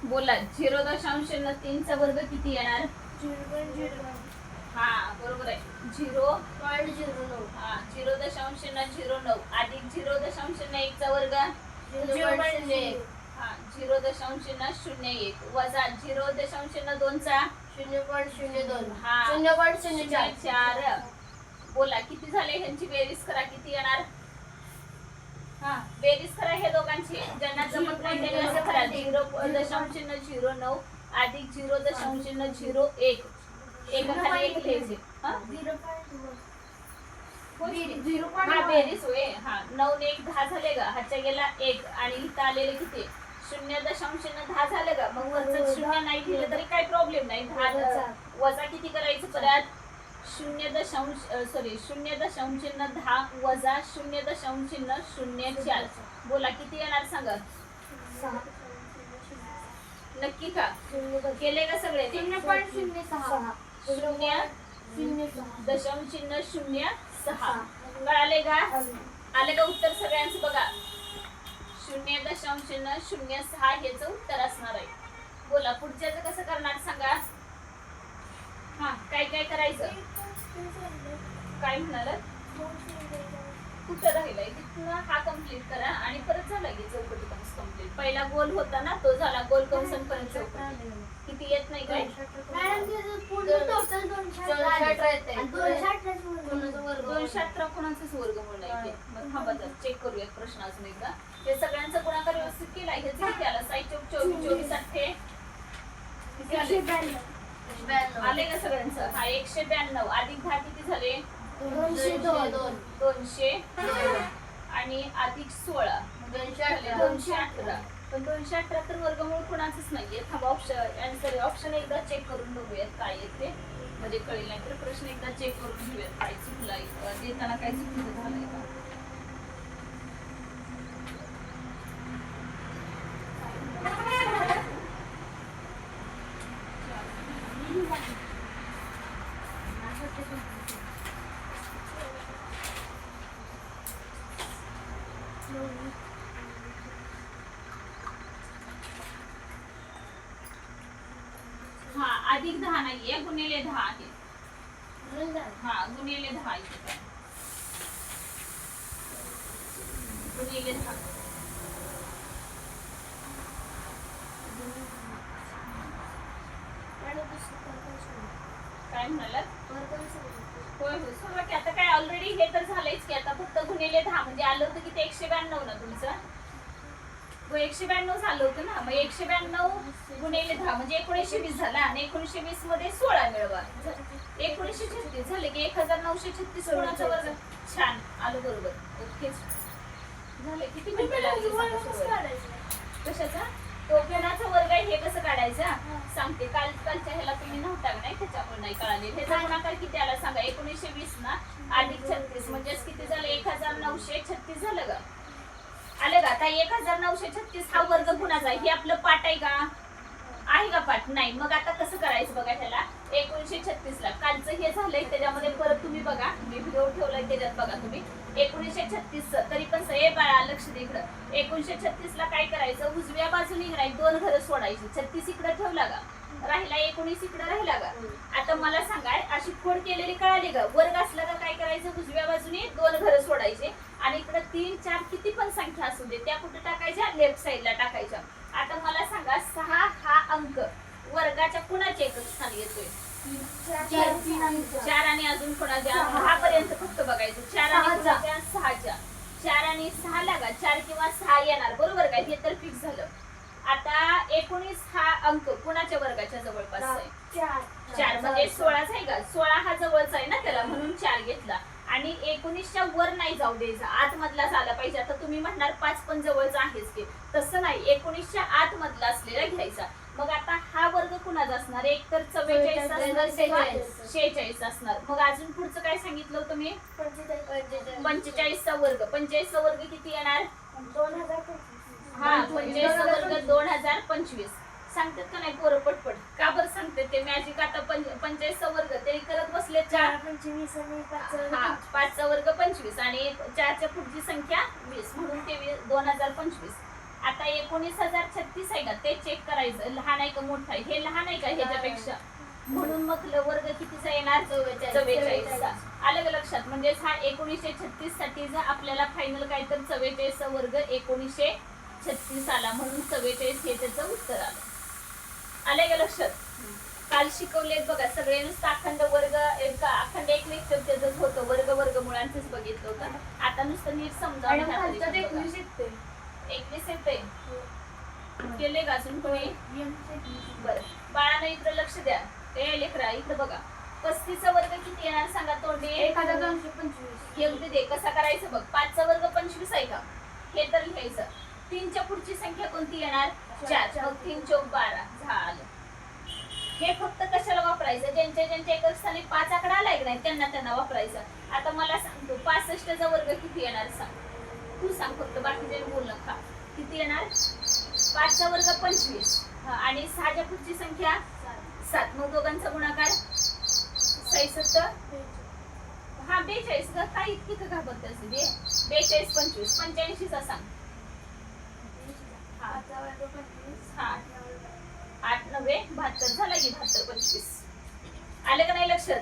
बोला 0.3 चा वर्ग किती येणार? 0.09. हा बरोबर आहे. 0.09. हा 0.09 अधिक 0.01 चा वर्ग 0.01. हा 0.01 वजा 0.2 चा 0.02. हा 0.04. 4. बोला किती झाले? ह्यांची बेरीज करा, किती येणार? हा बेरीज करा हे दोघांची. ज्यांना जमत नाही त्यांनी असं करा 0.09 अधिक 0.01 एकाखाली एक लिहायचे. हा 0.1. हा बेरीज होय. हा 9 ने 1 10 झाले का? हातच्या गेला 1 आणि इथं आलेले किती? 0.10 झाले का? मग वरचं 0 नाही लिहिलं तरी काही प्रॉब्लेम नाही. 10 वजा किती करायचं परत? 0.10 वजा 0.04. बोला किती येणार सांगा? 6. नक्की का? केले का सगळे? 0.06. 0.06 कळाले का? आले का उत्तर सगळ्यांचं? बघा 0.06 हेच उत्तर असणार आहे. बोला पुढच्याच कसं करणार सांगा? हा काय काय करायचं? काय म्हणाल? कुठं राहिलाय तिथून हा कंप्लीट करा आणि परत झाला की चौकटी कंस कंप्लीट. पहिला गोल होता ना तो झाला, गोल कंस परत चौकटी. किती येत नाही काय? पूर्ण टोटल 218 येते. 218 कोणाचाच वर्गमूळ नाही. मग थांबा चेक करूयात प्रश्न अजून एकदा. हे सगळ्यांचा गुणाकार व्यवस्थित केला. हे किती आला? 6 चौक 24 24 8 किती आले? आले का सगळ्यांचं? हा 192 अधिक 10 किती झाले? 202 आणि अधिक 16 218. पण 218 तर वर्गमूळ कोणाचंच नाहीये. थांबा ऑप्शन एकदा चेक करून बघूयात काय येते, म्हणजे कळेल. नाही तर प्रश्न एकदा चेक करून घेऊयात काय चुकलाय, देताना काय चुकीचं झालंय का. हा अधिक 10 नाहीये, गुणिले 10 आहे. हा गुणिले 10 इथे गुणिले 10. काय म्हणालात? होय होय सुरुवात की आता काय ऑलरेडी हे तर झालंयच की. आता फक्त गुणिले 10 म्हणजे आलं होतं की ते 192 ना तुमचं. 192 झालं होतं ना. मग 192 गुणिले 10 म्हणजे 1920 झाला आणि 1920 मध्ये 16 मिळवा. 1936 झाले की 1936 कोणाचा वर्ग? छान आलं बरोबर. ओके झाले. किती मिनिटं लागली? कशाचा? तो कोणाचा वर्ग आहे हे कसं काढायचं सांगते. कालच्या ह्याला तुम्ही नव्हता नाही त्याच्यामुळे नाही कळाले. ह्याचा गुणाकार किती आला सांगा? 1920 ना अधिक 36 म्हणजे किती झालं? 1936 झालं का? आलं का? आता 1936 हा वर्ग कुणाचा आहे? हे आपलं पाठ आहे का? आहे का पाठ? नाही. मग आता कसं करायचं बघा त्याला. 1936 ला कालचं हे झालंय त्याच्यामध्ये परत तुम्ही बघा, मी व्हिडिओ ठेवलाय त्याच्यात बघा तुम्ही. 1936 तरी पण हे बाळा लक्ष दे इकडं. 1936 ला काय करायचं? उजव्या बाजूने नाही 2 घरं सोडायची. 36 इकडे ठेवला का? राहिला 19 इकडे राहिला का? आता मला सांगा अशी फोड केलेली कळाली का? वर्ग असला का काय करायचं? उजव्या बाजूने 2 घरं सोडायचे आणि इकडे 3 4 किती पण संख्या असू दे त्या कुठे टाकायच्या? लेफ्ट साईडला टाकायच्या. आता मला सांगा 6 हा अंक वर्गाच्या कुणाच्या एकक स्थानी येतोय? 4 आणि अजून कोणाच्या? 6 पर्यंत फक्त बघायचं. 4 आणि कोणाच्या? 6च्या. 4 आणि 6 ला का 4 किंवा 6 येणार बरोबर का? हे तर फिक्स झालं. आता 19 हा अंक कुणाच्या वर्गाच्या जवळपास आहे? 4 म्हणजे 16च आहे का? 16 हा जवळचा आहे ना त्याला, म्हणून 4 घेतला. आणि 19च्या वर नाही जाऊ द्यायचा, आतमधला झाला पाहिजे. आता तुम्ही म्हणणार 5 पण जवळचा आहेच की. तसं नाही, 19च्या आतमधला असलेला घ्यायचा. मग आता हा वर्ग कुणाचा असणार? एक तर 44 असणार, 46 असणार. मग अजून पुढचं काय सांगितलं होतं मी? 45चा वर्ग. 45चा वर्ग किती येणार? 2025. हा 45चा वर्ग 2025. सांगतात का नाही पोरं पटपट? का बरं सांगते ते मॅजिक? आता 45चा वर्ग ते करत बसले. 4 25 आणि 5चा वर्ग 25 आणि 4च्या पुढची संख्या 20 म्हणून ते 2025. आता 19,036 आहे का ते चेक करायचं, लहान आहे का मोठा आहे, हे लहान आहे का ह्याच्यापेक्षा, म्हणून मग वर्ग कितीचा येणार 44 चा. आलं का लक्षात? म्हणजे हा 1936 साठीचा आपल्याला फायनल काय तर 44 चा वर्ग 1936 आला, म्हणून 44 हे त्याचं उत्तर आलं. आलंय का लक्षात? काल शिकवलेत बघा सगळे, नुसतं अखंड वर्ग अखंड एक लेक्चर त्याच होतं, वर्ग वर्गमुळांचंच बघितलं होतं. आता नुसतं नीट समजावून 21 येते केले का अजून कोणी? बरं बाळांना इकडे लक्ष द्या. ते लेकरा इकडे बघा, 35 चा वर्ग किती येणार सांगा तोंडी? 1225. हे अगदी दे कसा करायचं बघ. 5 चा वर्ग 25 आहे का, हे तर लिहायचं. 3 च्या पुढची संख्या कोणती येणार? 4. मग 3 चौक 12 झालं. हे फक्त कशाला वापरायचं? ज्यांच्या एकक स्थानी 5 आकडा आलाय की नाही त्यांना वापरायचं. आता मला सांगतो 65 चा वर्ग किती येणार सांग, तू सांग फक्त, बाकीचे बोल नका. किती येणार? 5 चा वर्ग 25 आणि 6 च्या पुढची संख्या 7. मग दोघांचा गुणाकार 66. हा 42 ग, काय इतकी का घाबरते असे दे. 42 25 85 चा सांग. हा 8 9 72 झाला की 72 25. आलं का नाही लक्षात?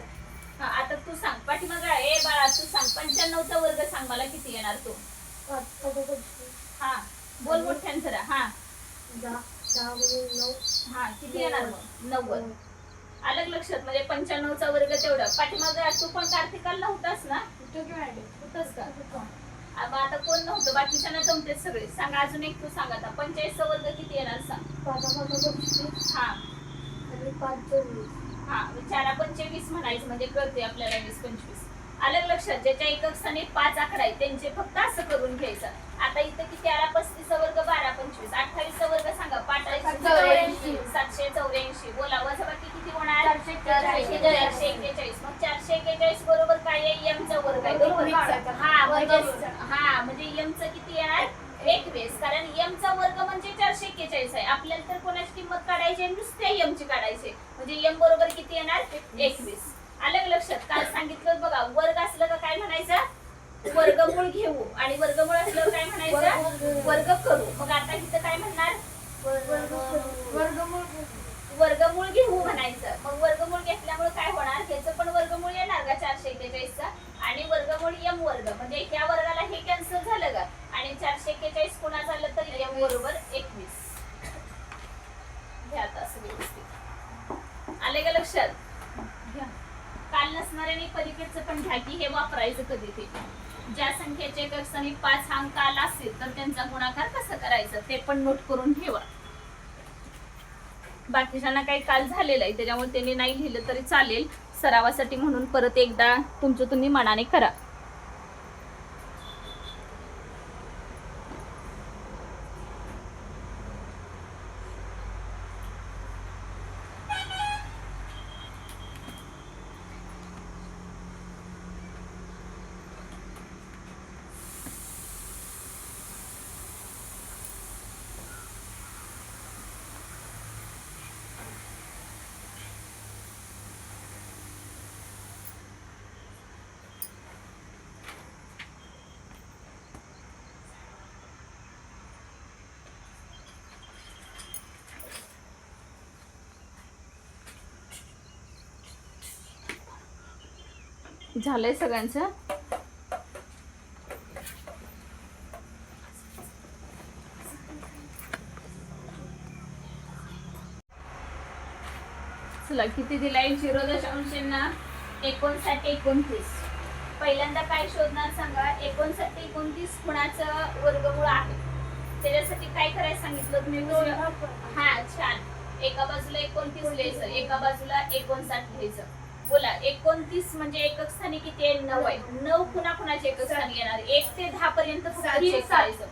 हा आता तू सांग पाठीमागं, ए बाळा तू सांग 95 चा वर्ग सांग मला किती येणार तू. हा बोल मोठ्यान जरा. हा 10 हा किती येणार मग? 90. आलं का लक्षात? म्हणजे 95 चा वर्ग तेवढा. पाठीमागं तू पण कार्तिकाला नव्हतास ना? होतच का? मग आता कोण नव्हतं, बाकीच्यांना जमते सगळे. सांग अजून एक तू सांग आता 45 चा वर्ग किती येणार सांग. हा हा 4 25 म्हणायचं म्हणजे कळते आपल्याला 20 25. आलं का लक्षात? ज्याच्या एकक स्थानी 5 आकडा आहे त्यांचे फक्त असं करून घ्यायचं. आता इथं किती आला? 35 चा वर्ग 12 25. 28 चा वर्ग सांगा. 5 784. बोला वजाबाकी किती होणार? 441. मग 441 बरोबर काय आहे? m चा वर्ग आहे बरोबर. हा म्हणजे m चा किती येणार? 21. कारण m चा वर्ग म्हणजे 441 आहे. आपल्याला तर कोणाची किंमत काढायची आहे? नुसत्या m ची काढायची. म्हणजे m बरोबर किती येणार? 21. आलं का लक्षात? काल सांगितलं बघा, वर्ग असलं का काय म्हणायचं? वर्गमूळ घेऊ. आणि वर्गमूळ असलं काय म्हणायचं? वर्ग करू. मग आता इथं काय म्हणणार? वर्गमूळ घेऊ म्हणायचं. मग वर्गमूळ घेतल्यामुळे काय होणार? ह्याचं पण वर्गमूळ येणार का 441 चा, आणि वर्गमूळ m वर्ग म्हणजे ह्या वर्गाला हे कॅन्सल झालं का, आणि 441 पुन्हा झालं तर m बरोबर 21. घ्या आता असं व्यवस्थित. आले का लक्षात? घ्या. काल नसणाऱ्याने परीक्षेचं पण घ्या की हे वापरायचं कधी ते. ज्या संख्येचे एकक स्थानी 5 अंक आला असेल तर त्यांचा गुणाकार कसं करायचं ते पण नोट करून ठेवा. बाकीच्यांना काही काल झालेलं आहे त्याच्यामुळे त्यांनी नाही लिहिलं तरी चालेल, सरावासाठी म्हणून परत एकदा तुमचं तुम्ही मनाने करा. झालंय सगळ्यांचं? चला किती दिलाय? 0.59. पहिल्यांदा काय शोधणार सांगा? 59 29 कुणाचं वर्गमूळ आहे त्याच्यासाठी काय करायचं सांगितलं मी? हा छान. एका बाजूला 29 लिहायचं, एका बाजूला 59 लिहायचं. बोला 29 म्हणजे एकक स्थानी किती आहे? 9 आहे. 9 कुणा कुणाचे एकक स्थानी येणार? 1 ते 10 पर्यंत फक्त चेक करायचं.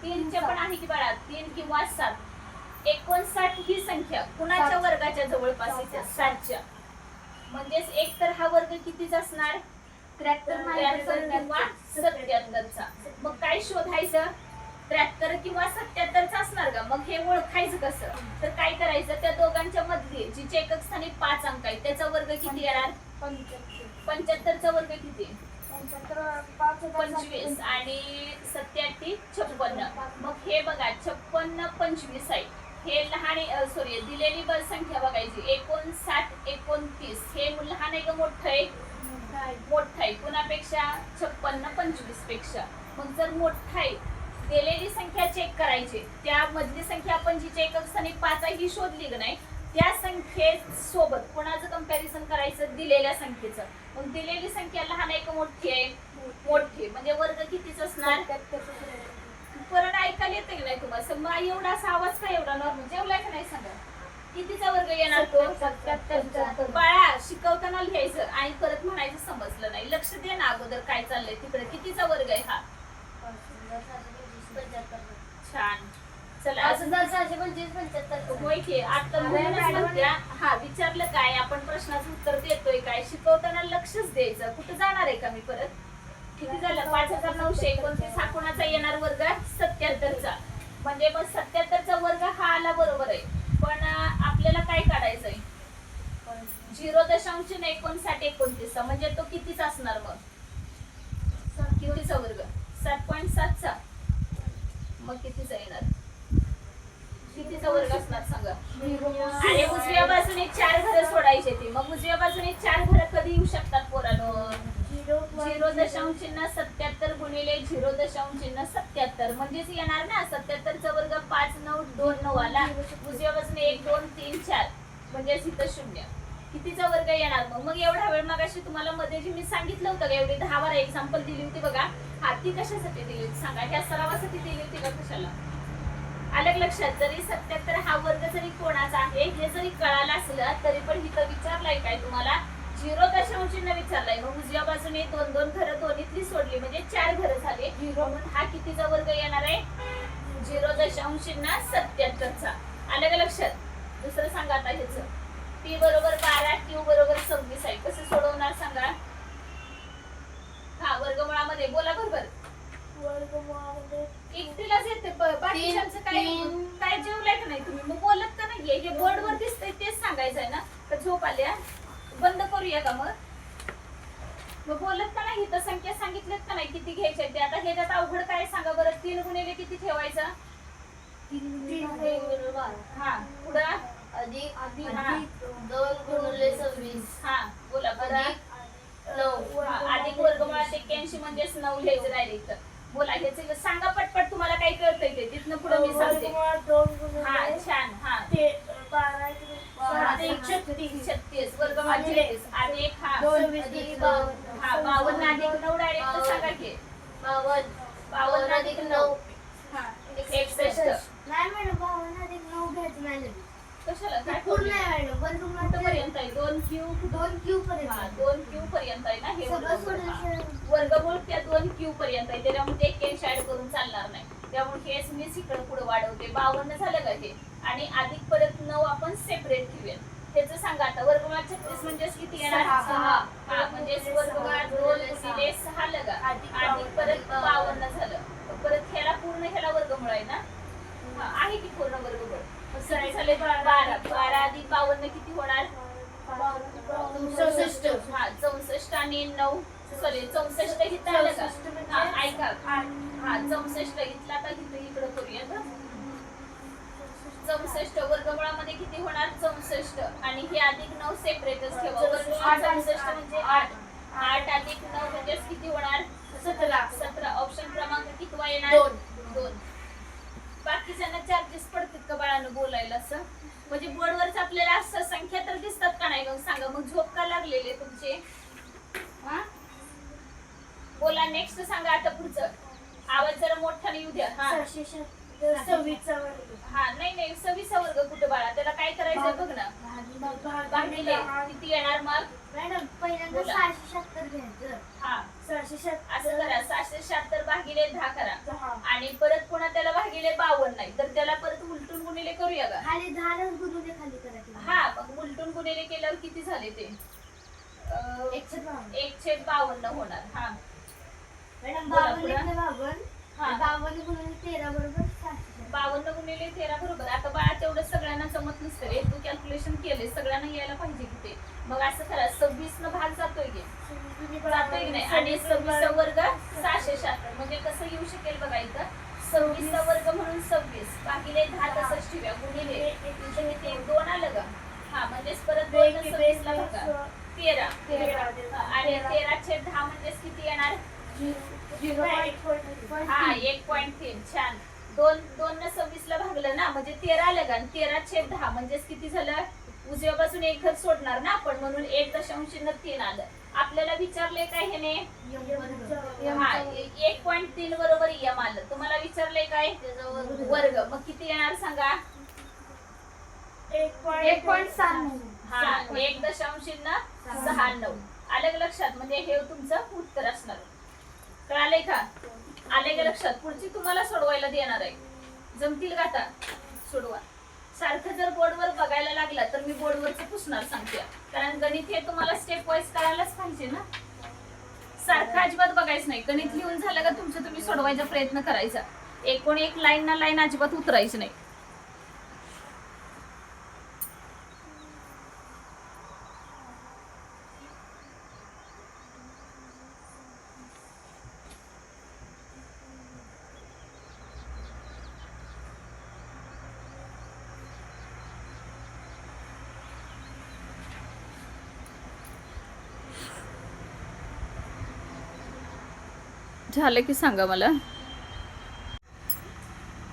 3 चे पण आहे की बाळा, 3 किंवा 7. 59 ही संख्या कुणाच्या वर्गाच्या जवळपास येते? 7 च्या. म्हणजेच एक तर हा वर्ग कितीचा असणार? 73 किंवा 77 चा. मग काय शोधायचं? 73 किंवा 77 चा असणार का? मग हे ओळखायचं कसं? तर काय करायचं? त्या दोघांच्या मध्ये जी एकक स्थानी 5 अंक आहे त्याचा वर्ग किती येणार? 75 चा वर्ग किती? 25 आणि 87 56. मग हे बघा 56 25 आहे. हे लहान सॉरी दिलेली संख्या बघायची 59 29. हे लहान आहे का मोठं आहे? मोठं आहे. कुणापेक्षा? 56 25 पेक्षा. मग जर मोठं आहे दिलेली संख्या चेक करायची. त्या मधली संख्या आपण जी एकक स्थानी 5 आहे ही शोधली का नाही, त्या संख्येसोबत कोणाचं कंपॅरिझन करायचं? दिलेल्या संख्येचं. मग दिलेली संख्या लहान आहे का मोठी आहे? मोठी. म्हणजे वर्ग कितीच असणार? परत ऐकायला येते की नाही तुम्हाला? मग एवढा असा आवाज का एवढा नॉर्मल? जेवलाय का नाही सांगा? कितीचा वर्ग येणार तो? 77. बाळा शिकवताना लिहायचं आणि परत म्हणायचं समजलं नाही. लक्ष दे ना अगोदर काय चाललंय तिकडे. कितीचा वर्ग आहे हा? छान. चला अजून होय की आता म्हणूनच म्हणत्या. हा विचारलं काय आपण प्रश्नाचं उत्तर देतोय काय, शिकवताना लक्षच द्यायचं. कुठं जाणार आहे का मी परत? किती झालं? 5929. हा कोणाचा येणार वर्ग? 77चा. म्हणजे मग 77चा वर्ग हा आला बरोबर आहे. पण आपल्याला काय काढायचंय? 0.5929 म्हणजे तो कितीचा असणार? मग कितीचा वर्ग? 7.7चा. मग कितीचा येणार? कितीचा वर्ग असणार सांगा? आणि उजव्या बाजूने 4 घरं सोडायचे ते. मग उजव्या बाजूने 4 घरं कधी येऊ शकतात पोरांनो? 0.77 गुणिले 0.77 म्हणजेच येणार ना 77चा वर्ग 5 9 2 9 आला. उजव्या बाजूने 1 2 3 4 म्हणजे इथं 0. कितीचा वर्ग येणार? मग एवढा वेळ मगाशी तुम्हाला मध्ये जी मी सांगितलं होतं का एवढी 10 एक्झाम्पल दिली होती बघा. हा ती कशासाठी दिली होती सांगा? ह्या सरावासाठी दिली होती का कशाला? अलग लक्षात. जरी 77 हा वर्ग जरी कोणाचा आहे हे जरी कळालं असलं तरी पण इथं विचारलाय काय तुम्हाला? 0.चिन्ह विचारलाय. मग उजव्या बाजूने 2 2 घरं दोन्हीतली सोडली म्हणजे 4 घरं झाले. हा कितीचा वर्ग येणार आहे? 0.77चा. अलग लक्षात. दुसरं सांगा आता ह्याच. p बरोबर 12 q बरोबर 26 आहे. कसं सोडवणार सांगा? हा वर्गमुळामध्ये बोला बरोबर. एकटीलाच येते बाकीच्यांचं काय जेवलाय का नाही तुम्ही? मग बोलत का नाहीये? हे बोर्ड वर दिसतंय तेच सांगायचंय ना? का झोप आल्या? बंद करूया का मग? मग बोलत का नाही? तर संख्या सांगितल्यात का नाही किती घ्यायच्या ते? आता ह्याच्यात अवघड काय सांगा बरं? 3 गुणिले किती ठेवायचा? हा पुढं अधिक 2 गुणिले 26. हा बोला बरं. 9. अधिक वर्गमुळात 81 म्हणजेच 9 लिहायचं डायरेक्ट. बोला ह्याचं सांगा पटपट. तुम्हाला काय कळतंय ते तिथनं पुढे मी सांगते. हा छान. हा 36 वर्गमुळात 36 अधिक 52 अधिक 9 डायरेक्ट सांगा की 52 अधिक 9 61. नाही मॅडम 52 अधिक 9 घ्यायचं नाही. कशाला काय पूर्ण आहे मॅडम. कुठं पर्यंत आहे? 2Q पर्यंत. 2Q पर्यंत आहे ना हे सगळं सोडून वर्गमूळ त्या 2Q पर्यंत आहे. त्याच्यामुळे 81 ऍड करून चालणार नाही. त्यामुळे हेच मी इकडे पुढे वाढवते. 52 झालं का हे? आणि अधिक परत 9 आपण सेपरेट ठेवूया. त्याचं सांगा आता. वर्गमुळात 36 म्हणजे किती येणार? 6. हा म्हणजे वर्गमुळात 2 गुणिले 6 लगा अधिक परत 52 झालं. परत ह्याला पूर्ण ह्याला वर्गमूळ आहे ना? आहे की पूर्ण वर्गमूळ. सरळ झाले 12. 12 अधिक 52 किती होणार? 64. हा 64 आणि 9 सॉरी 64 इथं आलं का? हा ऐका. हा 64 इथला आता इकडे करूया ना. 64 वर्गमुळामध्ये किती होणार? 64 आणि हे अधिक 9 सेपरेटच ठेवा. वर्गमुळात 64 म्हणजे 8. 8 अधिक 9 म्हणजे किती होणार? 17. 17 ऑप्शन क्रमांक कितवा येणार? 2. बाकीच्यांना चार्जेस पडतात का बाळानं बोलायला असं? म्हणजे बोर्डवरच आपल्याला असं संख्या तर दिसतात का नाही? मग सांगा. मग झोप का लागलेले तुमचे? हा बोला. नेक्स्ट सांगा आता पुढचं. आवाज जरा मोठ्याने येऊ द्या. हा 26 वर्ग. हा नाही 26 वर्ग कुठं बाळा? त्याला काय करायचं बघ ना. भागिले किती येणार मग? मॅडम पहिल्यांदा 676 घ्यायचं. हा 676 असं करा. 676 भागिले 10 करा. आणि परत पुन्हा त्याला भागिले 52 नाही तर त्याला परत उलटून गुणिले करूया का? खाली 10 गुणिले खाली करायचं. हा मग उलटून गुणिले केल्यावर किती झाले ते? 1/52 होणार. हा मॅडम बोला 52 पुढं. 52 हा 52 गुणिले 13 बरोबर 676. 52 गुणिले 13 बरोबर. आता बाळा तेवढं सगळ्यांना जमत नसतं रे. तू कॅल्क्युलेशन केले, सगळ्यांना यायला पाहिजे की ते. मग असं करा, 26 न भाग जातोय की जातोय की नाही, आणि 26 वर्ग 676 म्हणजे कसं येऊ शकेल बघा इथं. 26 वर्ग म्हणून 26 भागिले 10 तसंच ठेवूया, गुणिले इथे किती 2 आलं का. हा म्हणजेच परत 2 न 26 ला भागा 13 आणि 13/10 म्हणजेच किती येणार. हा 1.3. छान. 2 न 26 ला भागलं ना म्हणजे 13 आलं का. 13/10 म्हणजेच किती झालं. उजव्या बाजूने एक घर सोडणार ना आपण, म्हणून 1.3 आलं. आपल्याला विचारलंय काय ह्याने. हा 1.3 बरोबर यम आलं. तुम्हाला विचारलंय काय वर्ग, मग किती येणार सांगा. 1.6. हा 1.69 आलं का लक्षात. म्हणजे हे तुमचं उत्तर असणार. कळालंय का. आले का लक्षात. पुढची तुम्हाला सोडवायला देणार आहे. जमतील का आता सोडवा. सारखं जर बोर्डवर बघायला लागला तर मी बोर्डवरच पुसणार सांगते, कारण गणित हे तुम्हाला स्टेप वाईज करायलाच पाहिजे ना. सारखं अजिबात बघायचं नाही. गणित लिहून झालं का तुमचं तुम्ही सोडवायचा प्रयत्न करायचा. एक लाईन ना लाईन अजिबात उतरायची नाही. झालं की सांगा मला.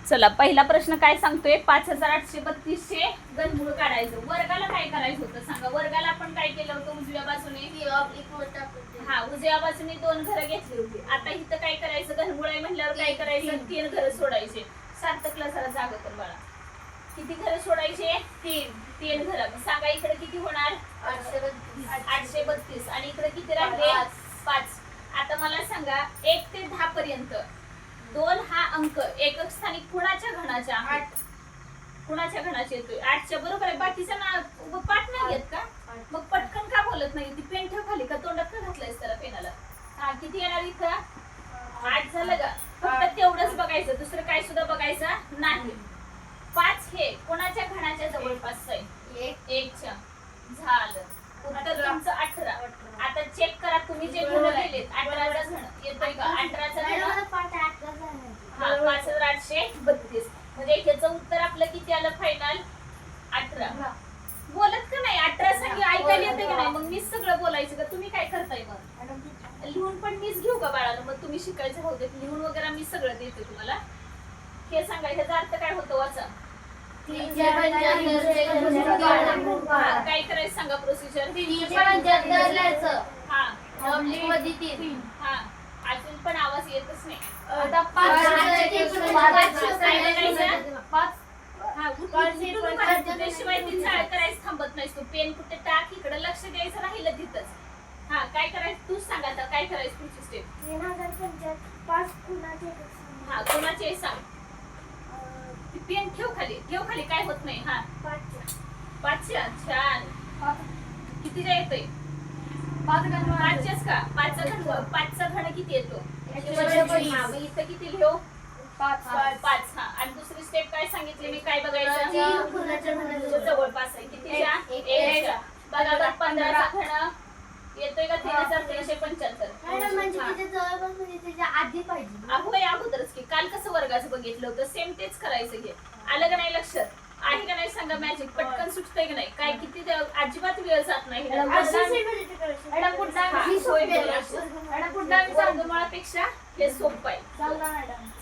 चला पहिला प्रश्न काय सांगतोय. 5832 चे घनमूळ काढायचं. वर्गाला काय करायचं होतं सांगा. वर्गाला आपण काय केलं होतं. उजव्या बाजूने हा उजव्या बाजूने 2 घरं घेतली होती. आता इथं काय करायचं. घनमूळ आहे म्हणल्यावर काय करायचं. 3 घरं सोडायचे. सार्थकला जरा जागा कर बाळा. किती घरं सोडायचे. 3 घरं. मग सांगा इकडे किती होणार. 832 आणि इकडे किती राहिले 5. आता मला सांगा 1 ते 10 पर्यंत 2 हा अंक एकक स्थानी कुणाच्या घनाच्या. 8 कुणाच्या घनाचे येतोय. 8च्या बरोबर आहे. बाकीच्या ना पाठ नाही येत का. मग पटकन का बोलत नाही. ती पेन ठेव खाली का तोंडात का घातलायस त्याला पेनाला. हा किती येणार इथं 8 झालं का. फक्त तेवढंच बघायचं, दुसरं काय सुद्धा बघायचं नाही. 5 हे कोणाच्या घनाच्या जवळपास आहे. 1च्या झालं. उत्तर तुमचं 18. आता चेक करा तुम्ही जे घन दिलेत. 18चा घन येतोय का. 18चा घन हा 5832 म्हणजे ह्याचं उत्तर आपलं किती आलं फायनल 18. बोलत का नाही. 18 सांगी ऐकायला येते का नाही. मग मीच सगळं बोलायचं का. तुम्ही काय करताय मग. लिहून पण मीच घेऊ का बाळाला. मग तुम्ही शिकायचं होते लिहून वगैरे मी सगळं देते तुम्हाला. हे सांगा ह्याचा अर्थ काय होतो वाचा. काय करायचं सांगा प्रोसिजर. हा हा अजून पण आवाज येतच नाही. शिवाय ती चाळ करायचं थांबत नाहीस तू. पेन कुठे टाक इकडे लक्ष द्यायचं राहिलं तिथंच. हा काय करायचं तूच सांगा आता काय करायचं पुढची स्टेप. 5 कुणाचे. हा कोणाचे सांग. पेन ठेव खाली काय होत नाही. हा 5च्या छान. कितीचा येतोय 5च्याच का. 5चा घन किती येतो. हा मग इथं किती लिहो 5. हा आणि दुसरी स्टेप काय सांगितली मी काय बघायचं. जवळपास आहे कितीच्या 1च्या. बघा बघ 15चा घन येतोय का 3375. आधी पाहिजे. होय अगोदरच की. काल कसं वर्गाचं बघितलं होतं सेम तेच करायचं घे. आलं का नाही लक्षात. आहे का नाही सांगा. मॅजिक पटकन सुटतंय का नाही. काय किती अजिबात वेळ जात नाही. वर्गमुळापेक्षा हे सोपं आहे.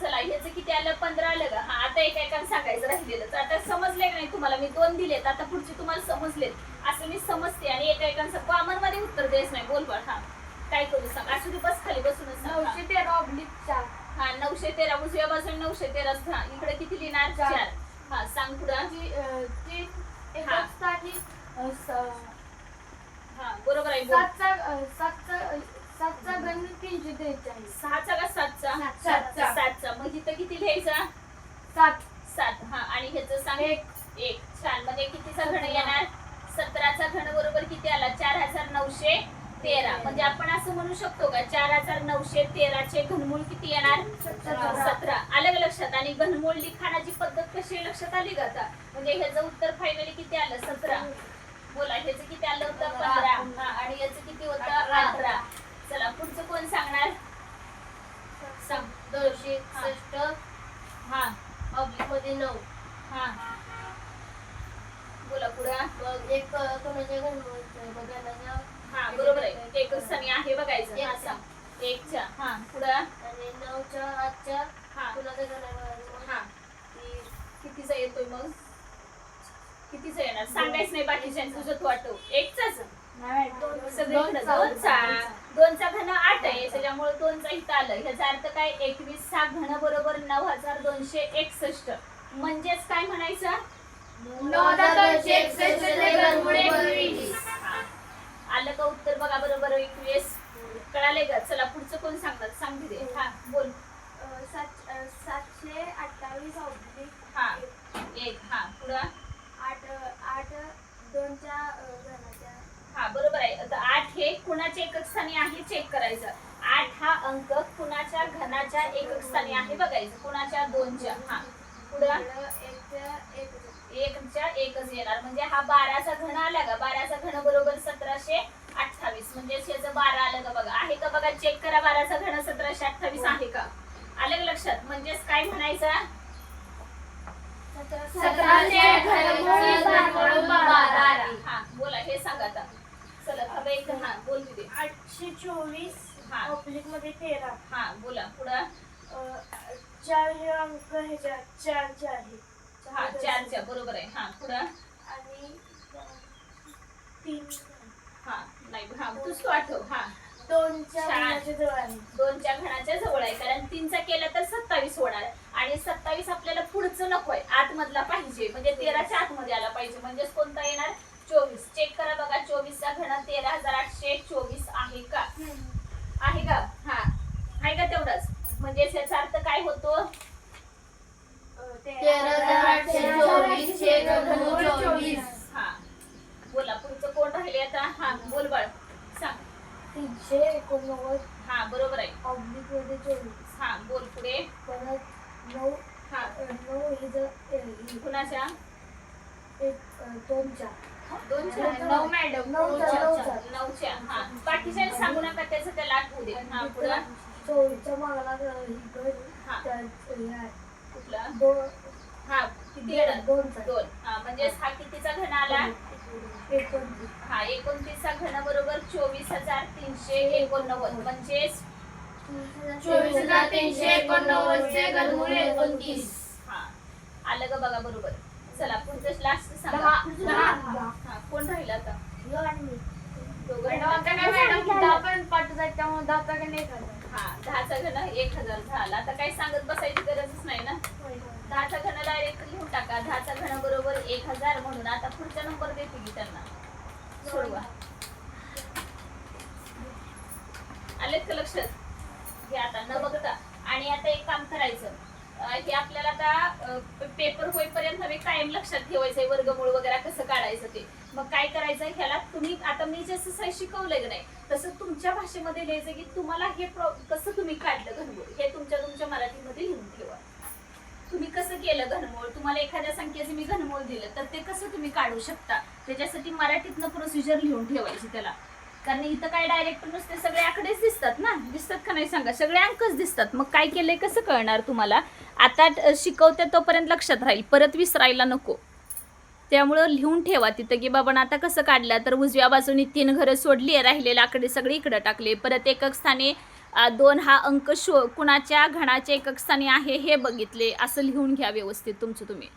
चला ह्याचं किती आलं 15 आलं का. हा आता एकेकाला सांगायचं राहिलेलं. आता समजले का नाही तुम्हाला. मी 2 दिलेत. आता पुढचे तुम्हाला समजलेत असं मी समजते. आणि एकेकांचं कॉमन मध्ये उत्तर द्यायचं नाही. बोल बा. हा काय करू सांग. असू दे बस खाली बसूनच सांग. 913/4. हा 913 उजव्या बाजूने 913. हा इकडे किती लिहिणार 4. हा सांग पुढं. हा बरोबर आहे. 7चा घन 343. 6चा का 7चा. 7चा मग इथं किती लिहायचा 7. हा आणि ह्याचं सांग 1. छान. म्हणजे कितीचा घन येणार 17चा घन बरोबर किती आला 4900 13 म्हणजे आपण असं म्हणू शकतो का 4913 घनमूळ किती येणार 17 आलं का लक्षात. आणि घनमूळ लिखाणाची पद्धत कशी आहे लक्षात आली का आता. म्हणजे ह्याचं उत्तर फायनली किती आलं 17. बोला ह्याचं किती आलं होतं 15 आणि याचं किती होतं 18. चला पुढचं कोण सांगणार सांग. 261 हा ऑब्लिक मध्ये 9. हा बोला पुढं. मग एक कोणाच्या घनमूळचं बघायला हा बरोबर आहे एकच स्थानी आहे बघायचं. हा सांग 1च्या. हा पुढं. आणि 9च्या 8च्या हा कुणाच्या घराला हा कितीचा येतोय मग कितीचा येणार सांगायच नाही बाकीच्या तुझं तू आठव. एकचाच सगळीकडे दोनचा घन 8 आहे त्याच्यामुळे 2चा इथं आलं. ह्याचा अर्थ काय 21 घन बरोबर 9261 म्हणजेच काय म्हणायचं 9261 आलं का उत्तर बघा बरोबर 21 कळाले का. चला पुढचं कोण सांगणार सांग दे. हा बोल. 728 ऑब्लिक हा 1 हा पुढं 8 2च्या घनाच्या. हा बरोबर आहे. आता 8 हे कुणाच्या एकक स्थानी आहे चेक करायचं. 8 हा अंक कुणाच्या घनाच्या एकक स्थानी आहे बघायचं. कुणाच्या 2च्या. हा पुढं 1च्या एकच येणार म्हणजे हा 12चा घन आला का 12चा घन बरोबर 1728 म्हणजे याचं 12 आलं का बघा. आहे का बघा चेक करा 12चा घन 1728 आहे का. आलं का लक्षात. म्हणजेच काय म्हणायचं 17चे घनमूळ 12. हा बोला हे सांगा आता. चला खरं एक हा बोल दे. 824 हा. ऑब्लिक मध्ये 13. हा बोला पुढं. 4 हे अंक ह्याच्या 4चे आहे. हा 4च्या बरोबर आहे. हा पुढं. आणि 3 हा नाही हा तूच तो आठव. हा 2च्या 4. घनाच्या जवळ आहे. 2च्या घनाच्या जवळ आहे कारण 3चा केला तर 27 होणार आणि 27 आपल्याला पुढचं नकोय आतमधला पाहिजे म्हणजे 13च्या आतमध्ये आला पाहिजे. म्हणजेच कोणता येणार 24. चेक करा बघा 24चा घन 13824 आहे का. आहे का. हा आहे का तेवढाच. म्हणजे याचा अर्थ काय होतो 13824 चे घनमूळ 24. हा बोला पुढचं कोण राहिले आता. हा बोल बाळ सांग. 389 हा बरोबर आहे. ऑब्लिक मध्ये 24. हा बोल पुढे. परत 9 हा 9 हे जर कुणाच्या 2च्या 2च्या 9 मॅडम 9च्या 9च्या. हा बाकीच्या सांगू नका त्याचं त्याला आठवू दे. हा पुढं 24च्या मागाला ही गण हा. त्या कुठला 2 हा किती येणार 2चा 2. हा म्हणजे हा कितीचा घन आला 29. हा 29चा घन बरोबर 24389 म्हणजेच 24389 चे घनमूळ 29. हा आलं का बघा बरोबर. चला पुढचं लास्ट सांगा. 10 हा कोण राहिलं आता दोघं मॅडम राहिलं. आता काय मॅडम 10 पण पाठवत आहेत त्यामुळे 10 चा घन 1000. हा 10चा घन 1000 झाला. आता काही सांगत बसायची गरजच नाही ना. 10चा घन डायरेक्ट लिहून टाका. 10चा घन बरोबर 1000 म्हणून आता पुढचा नंबर देते की त्यांना सोडवा. आलेत का लक्षात घ्या आता न बघता. आणि आता एक काम करायचं हे आपल्याला आता पेपर होईपर्यंत हवे कायम लक्षात ठेवायचंय वर्गमूळ वगैरे कसं काढायचं ते. मग काय करायचं ह्याला तुम्ही आता मी जसं शिकवलंय की नाही तसं तुमच्या भाषेमध्ये लिहायचं की तुम्हाला हे कसं तुम्ही काढलं घनमूळ हे तुमच्या मराठीमध्ये लिहून ठेवा. तुम्ही कसं केलं घनमूळ. तुम्हाला एखाद्या संख्येचे मी घनमूळ दिलं तर ते कसं तुम्ही काढू शकता त्याच्यासाठी मराठीतनं प्रोसिजर लिहून ठेवायची त्याला. कारण इथं काय डायरेक्ट नुसते सगळे आकडेच दिसतात ना. दिसतात का नाही सांगा. सगळे अंकच दिसतात. मग काय केलंय कसं कळणार तुम्हाला. आता शिकवते तोपर्यंत लक्षात राहील परत विसरायला नको. त्यामुळं लिहून ठेवा तिथं की बाबा आता कसं काढलं तर उजव्या बाजूनी 3 घरं सोडली राहिलेले आकडे सगळे इकडं टाकले. परत एकक स्थानी 2 हा अंक कुणाच्या घनाच्या एकक स्थानी आहे हे बघितले. असं लिहून घ्या व्यवस्थित तुमचं तुम्ही.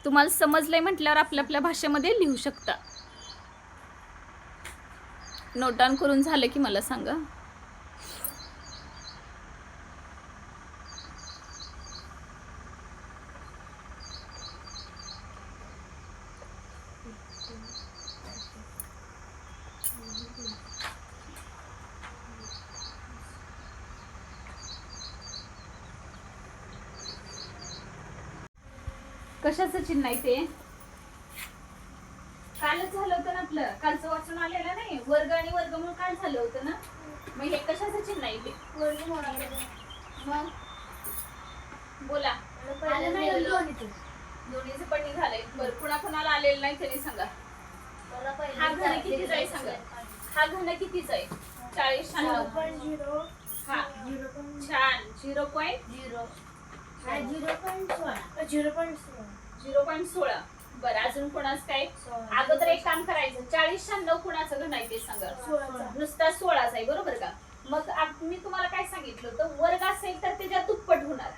तुम्हाला समजलंय म्हटल्यावर आपल्या आपल्या भाषेमध्ये लिहू शकता. नोट डाऊन करून झालं की मला सांगा. कशाचं चिन्ह आहे ते कालच झालं होतं ना आपलं, कालचं वाचून आलेलं नाही, वर्ग आणि वर्गमूळ काल झालं होतं ना. मग हे कशाचं चिन्ह आहे ते? मग बोला. दोन्हीचं पण नाही झालंय. बरं, कुणाला आलेलं नाही त्यांनी सांगा. हा घन कितीचा आहे सांगा. हा घन कितीचा आहे? 40 96. हा छान. 0.16. बरं, अजून कोणाच काय? अगोदर एक काम करायचं, 40 96 कुणाचं घन आहे ते सांगा. नुसता 16चा आहे, बरोबर का? मग मी तुम्हाला काय सांगितलं होतं, वर्ग असेल तर त्याच्या दुप्पट होणार.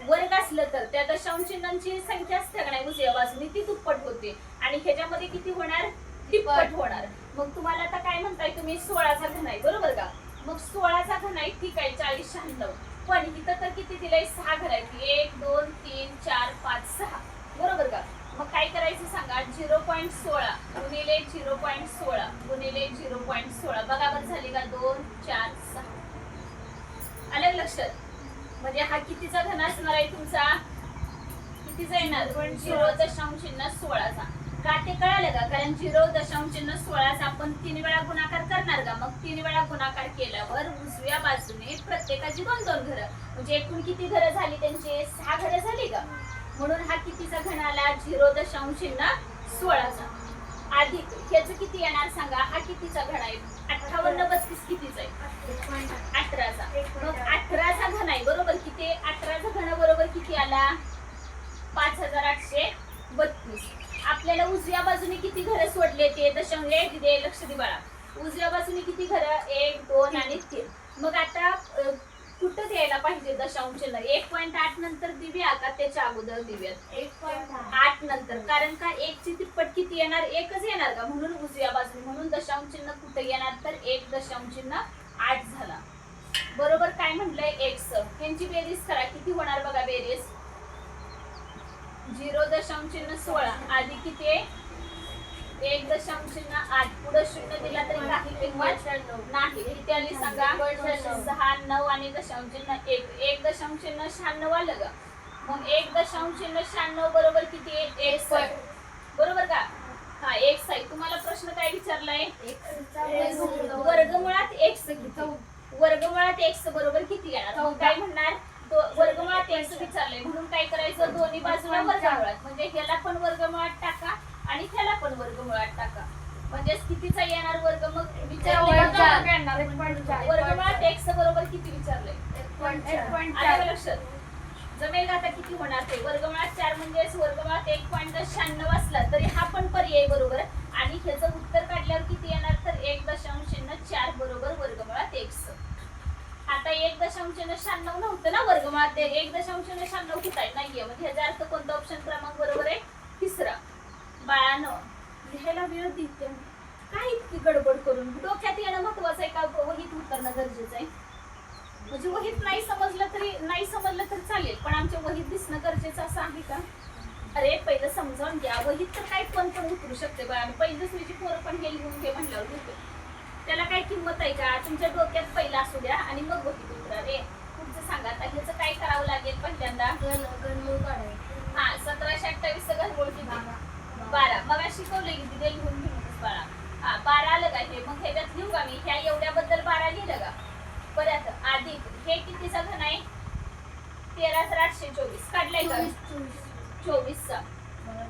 वर्ग असलं तर त्या दशांश चिन्हांची संख्या असते का नाही उजव्या बाजूने, ती दुप्पट होते आणि ह्याच्यामध्ये किती होणार? तिप्पट होणार. मग तुम्हाला आता काय म्हणताय तुम्ही? 16चा घन आहे, बरोबर का? मग 16चा घन आहे, ठीक आहे, 40 96. पण इथं तर किती दिलंय? 6 घन आहेत. 1 2 3 4 5 6, बरोबर का? मग काय करायचं सांगा. 0.16 गुणिले 0.16 गुणिले 0.16 बरोबर झाली का? 2 4 6. आलं लक्षात? म्हणजे हा कितीचा घन असणार आहे तुमचा? कितीचा येणार? 0.16चा. का ते कळालं का? कारण 0.16चा आपण 3 वेळा गुणाकार करणार का? मग 3 वेळा गुणाकार केल्यावर उजव्या बाजूने प्रत्येकाची 2-2 घरं, म्हणजे एकूण किती घरं झाली त्यांची? 6 घरं झाली का? म्हणून हा कितीचा घन आला? 0.16चा. अधिक ह्याचं किती येणार सांगा. हा कितीचा घन आहे? 58 32 कितीचा आहे? 18चा. मग 18चा घन आहे, बरोबर किती? 18चा घन बरोबर किती आला? 5832. आपल्याला उजव्या बाजूने किती घरं सोडले ते दशांश दे, लक्ष दे बाळा. उजव्या बाजूने किती घरं? 1 2 आणि 3. मग आता कुठं द्यायला पाहिजे दशांश चिन्ह? 1.8 नंतर देऊया का त्याच्या अगोदर देऊयात? 1.8 नंतर. कारण का 1 ची तिप्पट किती येणार? 1च येणार का? म्हणून उजव्या बाजूने, म्हणून दशांश चिन्ह कुठे येणार? तर 1.8 झाला. बरोबर काय म्हटलंय? x. यांची बेरीज करा, किती होणार बघा बेरीज. 0.16 आधी किती आहे? 1.8. पुढे शून्य दिला तरी काही किंमत नाही. किती आली सांगा? 6 9 आणि दशांश चिन्ह 1. 1.96 आलं का? मग 1.96 बरोबर किती आहे? x. बरोबर का? हा x आहे. तुम्हाला प्रश्न काय विचारलाय? वर्गमुळात x किती? वर्गमुळात x बरोबर किती येणार? मग काय म्हणणार? वर्गमुळात x विचारलंय म्हणून काय करायचं? दोन्ही बाजूला वर्गमुळात, म्हणजे ह्याला पण वर्गमुळात टाका आणि ह्याला पण वर्गमुळात टाका. म्हणजे कितीचा येणार वर्ग? मग विचारलंय वर्गमुळात x बरोबर किती विचारलंय? 1.4. आलं लक्षात? जमेल का आता किती होणार ते? वर्गमुळात 4 म्हणजे वर्गमुळात 1.96 असला तरी हा पण पर्याय बरोबर आणि ह्याचं उत्तर काढल्यावर किती येणार? तर 1.04 बरोबर वर्गमुळात x. आता 1.96 नव्हतं ना वर्गमुळात, 1.96 कुठं आहे? नाहीये. म्हणजे ह्याचा अर्थ कोणता ऑप्शन क्रमांक बरोबर आहे? तिसरा. बाळानं लिहायला वेळ देते काय इतकी गडबड करून? डोक्यात येणं महत्वाचं आहे का वहीत उतरणं गरजेचं आहे? म्हणजे वहीत नाही समजलं तर चालेल, पण आमच्या वहीत दिसणं गरजेचं असं आहे का? अरे पहिलं समजावून घ्या. वहीत तर काही पण उतरू शकते बाळा. पहिलं दुसरीची पोरं पण हे लिहून घे म्हणल्यावर घेते. त्याला काय किंमत आहे का? तुमच्या डोक्यात पहिला असू द्या आणि मग वहीत उतरा रे. तुमचं सांगा आता ह्याचं काय करावं लागेल? पहिल्यांदा घनमूळ काढायचं. हा 1728 घनमूळ किती? 12. मग शिकवलंय की तिथे लिहून घेऊनच बाळा. हा 12 आलं का? हे मग ह्याच्यात लिहू का मी? ह्या एवढ्याबद्दल 12 लिहिलं का? परत अधिक हे कितीचा घन आहे? 13,824 काढलाय का? 24चा.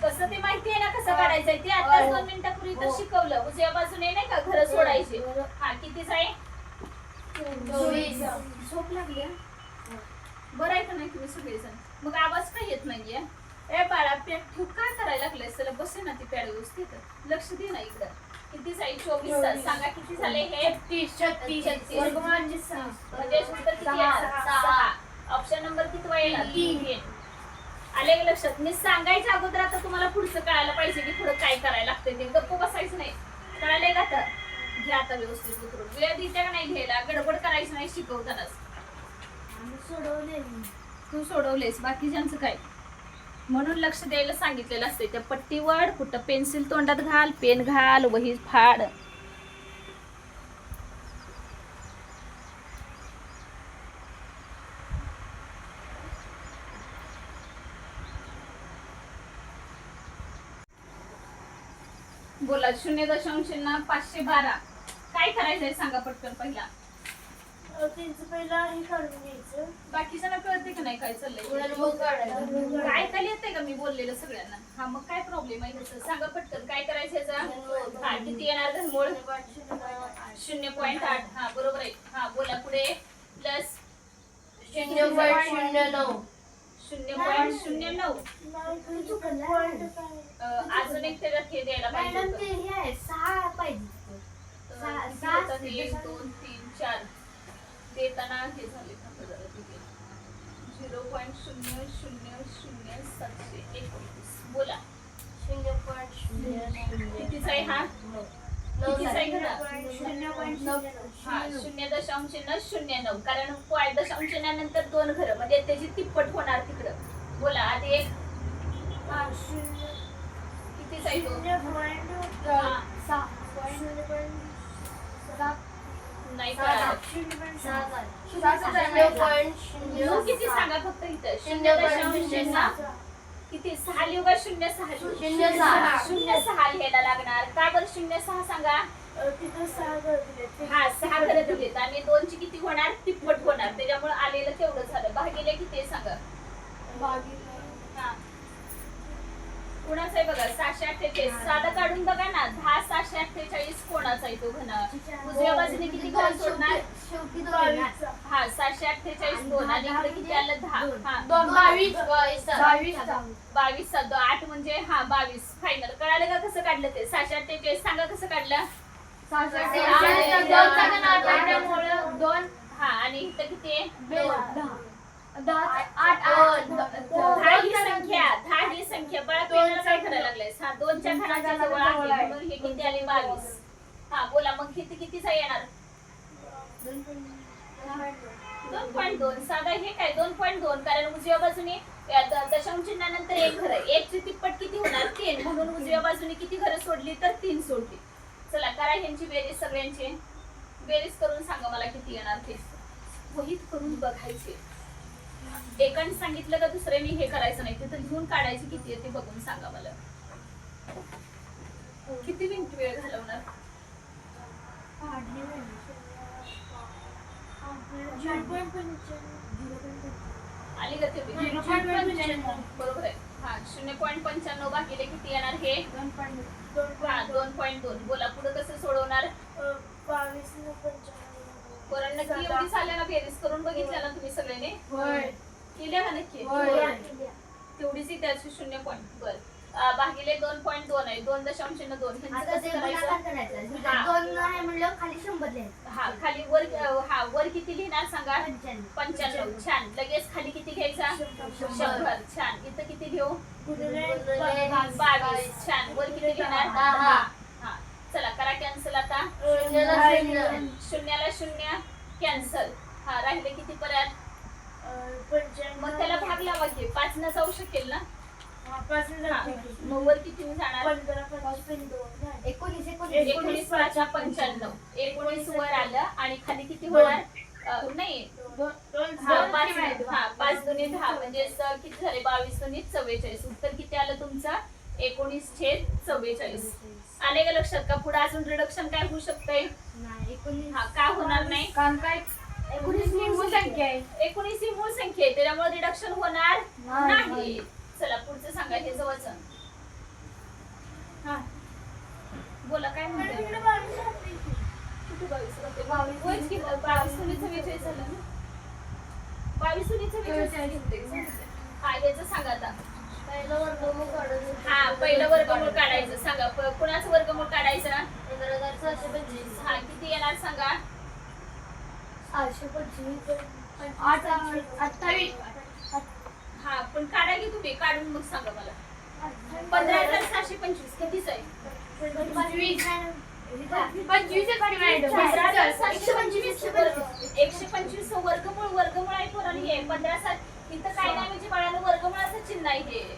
कसं ते माहिती आहे ना कसं काढायचंय ते? आता 2 मिनिटापूर्वी तर शिकवलं. उजव्या बाजूने नाही का घर सोडायचे. हा कितीचा आहे? 24. झोप लागली? बरं आहे का नाही तुम्ही सगळेजण? मग आवाज का येत नाहीये? ए बाळा पॅड ठेव, काय करायला लागलंय? चला बसे ना ती पॅड व्यवस्थित. लक्ष दे ना इकडं. किती आहे? 24. सांगा किती झाले हे? 36. वर्गमुळाचे 6. म्हणजे उत्तर किती येणार? 6. ऑप्शन नंबर किती येणार? 3. आले लक्षात? मी सांगायच्या अगोदर आता तुम्हाला पुढचं कळायला पाहिजे की पुढे काय करायला लागतंय ते. गप्प बसायचं नाही. कळालंय का? आता घ्या आता व्यवस्थित उतरून. वेळ देते का नाही घ्यायला? गडबड करायची नाही शिकवतानाच. तू सोडवलेस, बाकीच्यांचं काय? म्हणून लक्ष द्यायला सांगितलेलं असते. त्या पट्टीवर कुठं पेन्सिल तोंडात घाल, पेन घाल, वही फाड. बोला 0.512 काय करायचंय सांगा पटकन पहिला. त्यांचं पहिला हे काढून घ्यायचं. बाकीच्यांना कळते का नाही काय चाललंय, मग काढायचं. काय खाली येते का मी बोललेलं सगळ्यांना. हा मग काय प्रॉब्लेम आहे त्याचं सांगा पटकन काय करायचं याचा. हा किती येणार घनमूळ 0.8. हा बरोबर आहे. हा बोला पुढे प्लस 0.09. 0.09. अजून एक त्याच्यात हे द्यायला पाहिजे होतं. 1 2 3 4 देताना हे झाले 0.0000719 बोला कितीचा आहे हा. कितीचा आहे घरा. हा 0.009 कारण दशांशानंतर 2 घरं म्हणजे त्याची तिप्पट होणार तिकडं. बोला आधी एक कितीचा आहे तो. नाही कळालं. किती सांगा फक्त इथं 0.0 किती 6 लिहू का 0.6 0.6 लिहायला लागणार. का बरं 0.6 सांगा. हा 6 घरं दिलेत आणि 2 ची किती होणार तिप्पट होणार त्याच्यामुळे आलेलं तेवढं झालं. भागिले किती आहे सांगा. हा कोणाचा आहे बघा 648. साधं काढून बघा ना 10 648 कोणाचा आहे तो घन. उजव्या बाजूने किती घरं सोडणार. हा 648 2 आणि इकडे किती आलं 10. हा 22 7 8 म्हणजे हा 22 फायनल. कळालं का कसं काढलं ते. 648 सांगा कसं काढलं. हा आणि इथं किती आहे 10 ही संख्या बाळा पेनाला काय करायला लागलाय. हा 2 च्या घराच्या जवळ आहे म्हणून हे किती आले 22. हा बोला मग किती कितीचा येणार 2.2. साधा हे काय 2.2 कारण उजव्या बाजूने दशांश चिन्हानंतर 1 घर आहे. 1 ची तिप्पट किती होणार 3 म्हणून उजव्या बाजूने किती घरं सोडली तर 3 सोडली. चला करा ह्यांची बेरीज सगळ्यांची बेरीज करून सांगा मला किती येणार ते. वहीत करून बघायचे. एकाने सांगितलं का दुसऱ्याने हे करायचं नाही तिथं लिहून काढायची किती आहे ते बघून सांगा मला. किती मिनिट वेळ घालवणार. आली का ते बरोबर आहे. हा 0.95 भागिले किती येणार हे 2.2. बोला पुढे कसं सोडवणार. कारण नक्की एवढी झाल्या ना बेरीज करून बघितल्या ना तुम्ही सगळ्यांनी केल्या का नक्की तेवढीच त्याची 0. बर भागिले 2.2 आहे 2.2 हा खाली वर हा वर किती लिहिणार सांगा 95. छान. लगेच खाली किती घ्यायचा 100. छान. इथं किती घेऊ 22. छान. वर किती लिहिणार 10. हा चला करा कॅन्सल आता. 0ला 0 कॅन्सल. हा राहिले किती परत मग त्याला भाग लावा की 5 न जाऊ शकेल ना. मग वर किती जाणार 19 5 95. 19 वर आलं आणि खाली किती होणार नाही 5 दुनी 10 म्हणजे किती झाले 22 दुनी 44. उत्तर किती आलं तुमचं 19/44. आले का लक्षात का. पुढे अजून रिडक्शन काय होऊ शकतंय. हा का होणार नाही कारण काय 19 ही मूळ संख्या आहे. 19 ही मूळ संख्या आहे त्याच्यामुळे रिडक्शन होणार नाही. चला पुढचं सांगा हे जवळचं. हा बोला काय म्हणते. कुठे 22 होयच की 22 दुनी 44 झालं ना. 22 दुनी 44. हा याचं सांगा आता. हा पहिलं वर्गमूळ काढायचं सांगा. कुणाचं वर्गमूळ काढायचं 15,625. हा किती येणार सांगा 28. हा पण काढा की तुम्ही काढून मग सांगा मला. 15,625 कितीच आहे 125 वर्गमूळ आहे पोरांनी हे 15,700 इथं काय नाही म्हणजे बाळानं वर्गमूळाचं चिन्ह आहे हे.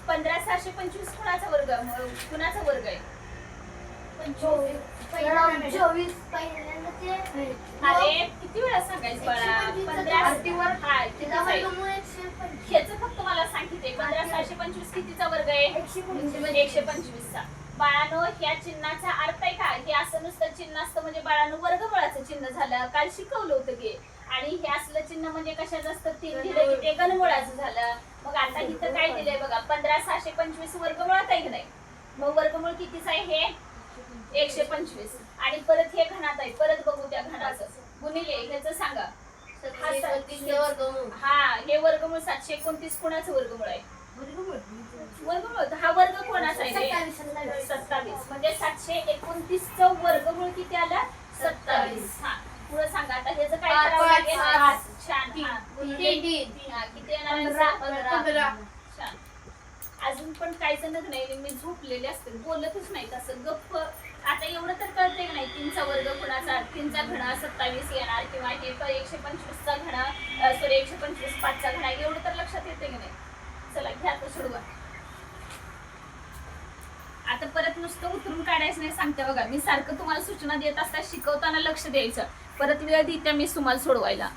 15,625 कुणाचा वर्ग कुणाचा वर्ग आहे 24. अरे किती वेळा सांगायचं बाळा 15 हा ह्याचं फक्त मला सांगितले 15,625 कितीचा वर्ग आहे 125 चा. बाळानो ह्या चिन्हाचा अर्थ आहे का? हे असं नुसतं चिन्ह असतं म्हणजे बाळानो वर्गमुळाचं चिन्ह झालं, काल शिकवलं होतं की. आणि हे असलं चिन्ह म्हणजे कशाचं असतं? 3 दिलं की ते घनमुळाचं झालं. मग आता इथं काय दिलंय बघा, 15,625 वर्गमुळात आहे की नाही? मग वर्गमूळ कितीच आहे हे? 125. आणि परत हे घनात आहे, परत बघू त्या घनाचं. गुणिले ह्याचं सांगा. हा, हे वर्गमूळ 729 कोणाचं वर्गमूळ आहे? वर्गमूळ. हा वर्ग कोणाचा आहे? 27. म्हणजे 729 चं वर्गमूळ किती आलं? 27. हा, पुढे सांगा आता ह्याचं काय करावं लागेल? 5. छान. हा, किती येणार? 15. छान. अजून पण काही जण नाही मी झोपलेले असते, बोलतच नाही तसं गप्प. आता एवढं तर कळतंय की नाही, 3चा वर्ग कुणाचा? 3चा घन 27 येणार, किंवा हे 125चा घन, सॉरी 125 5चा घन, एवढं तर लक्षात येते की नाही? चला घ्या तर सोडवा. आता परत नुसतं उतरून काढायचं नाही सांगते बघा, मी सारखं तुम्हाला सूचना देत असता, शिकवताना लक्ष द्यायचं. परत वेळ देते मी तुम्हाला सोडवायला.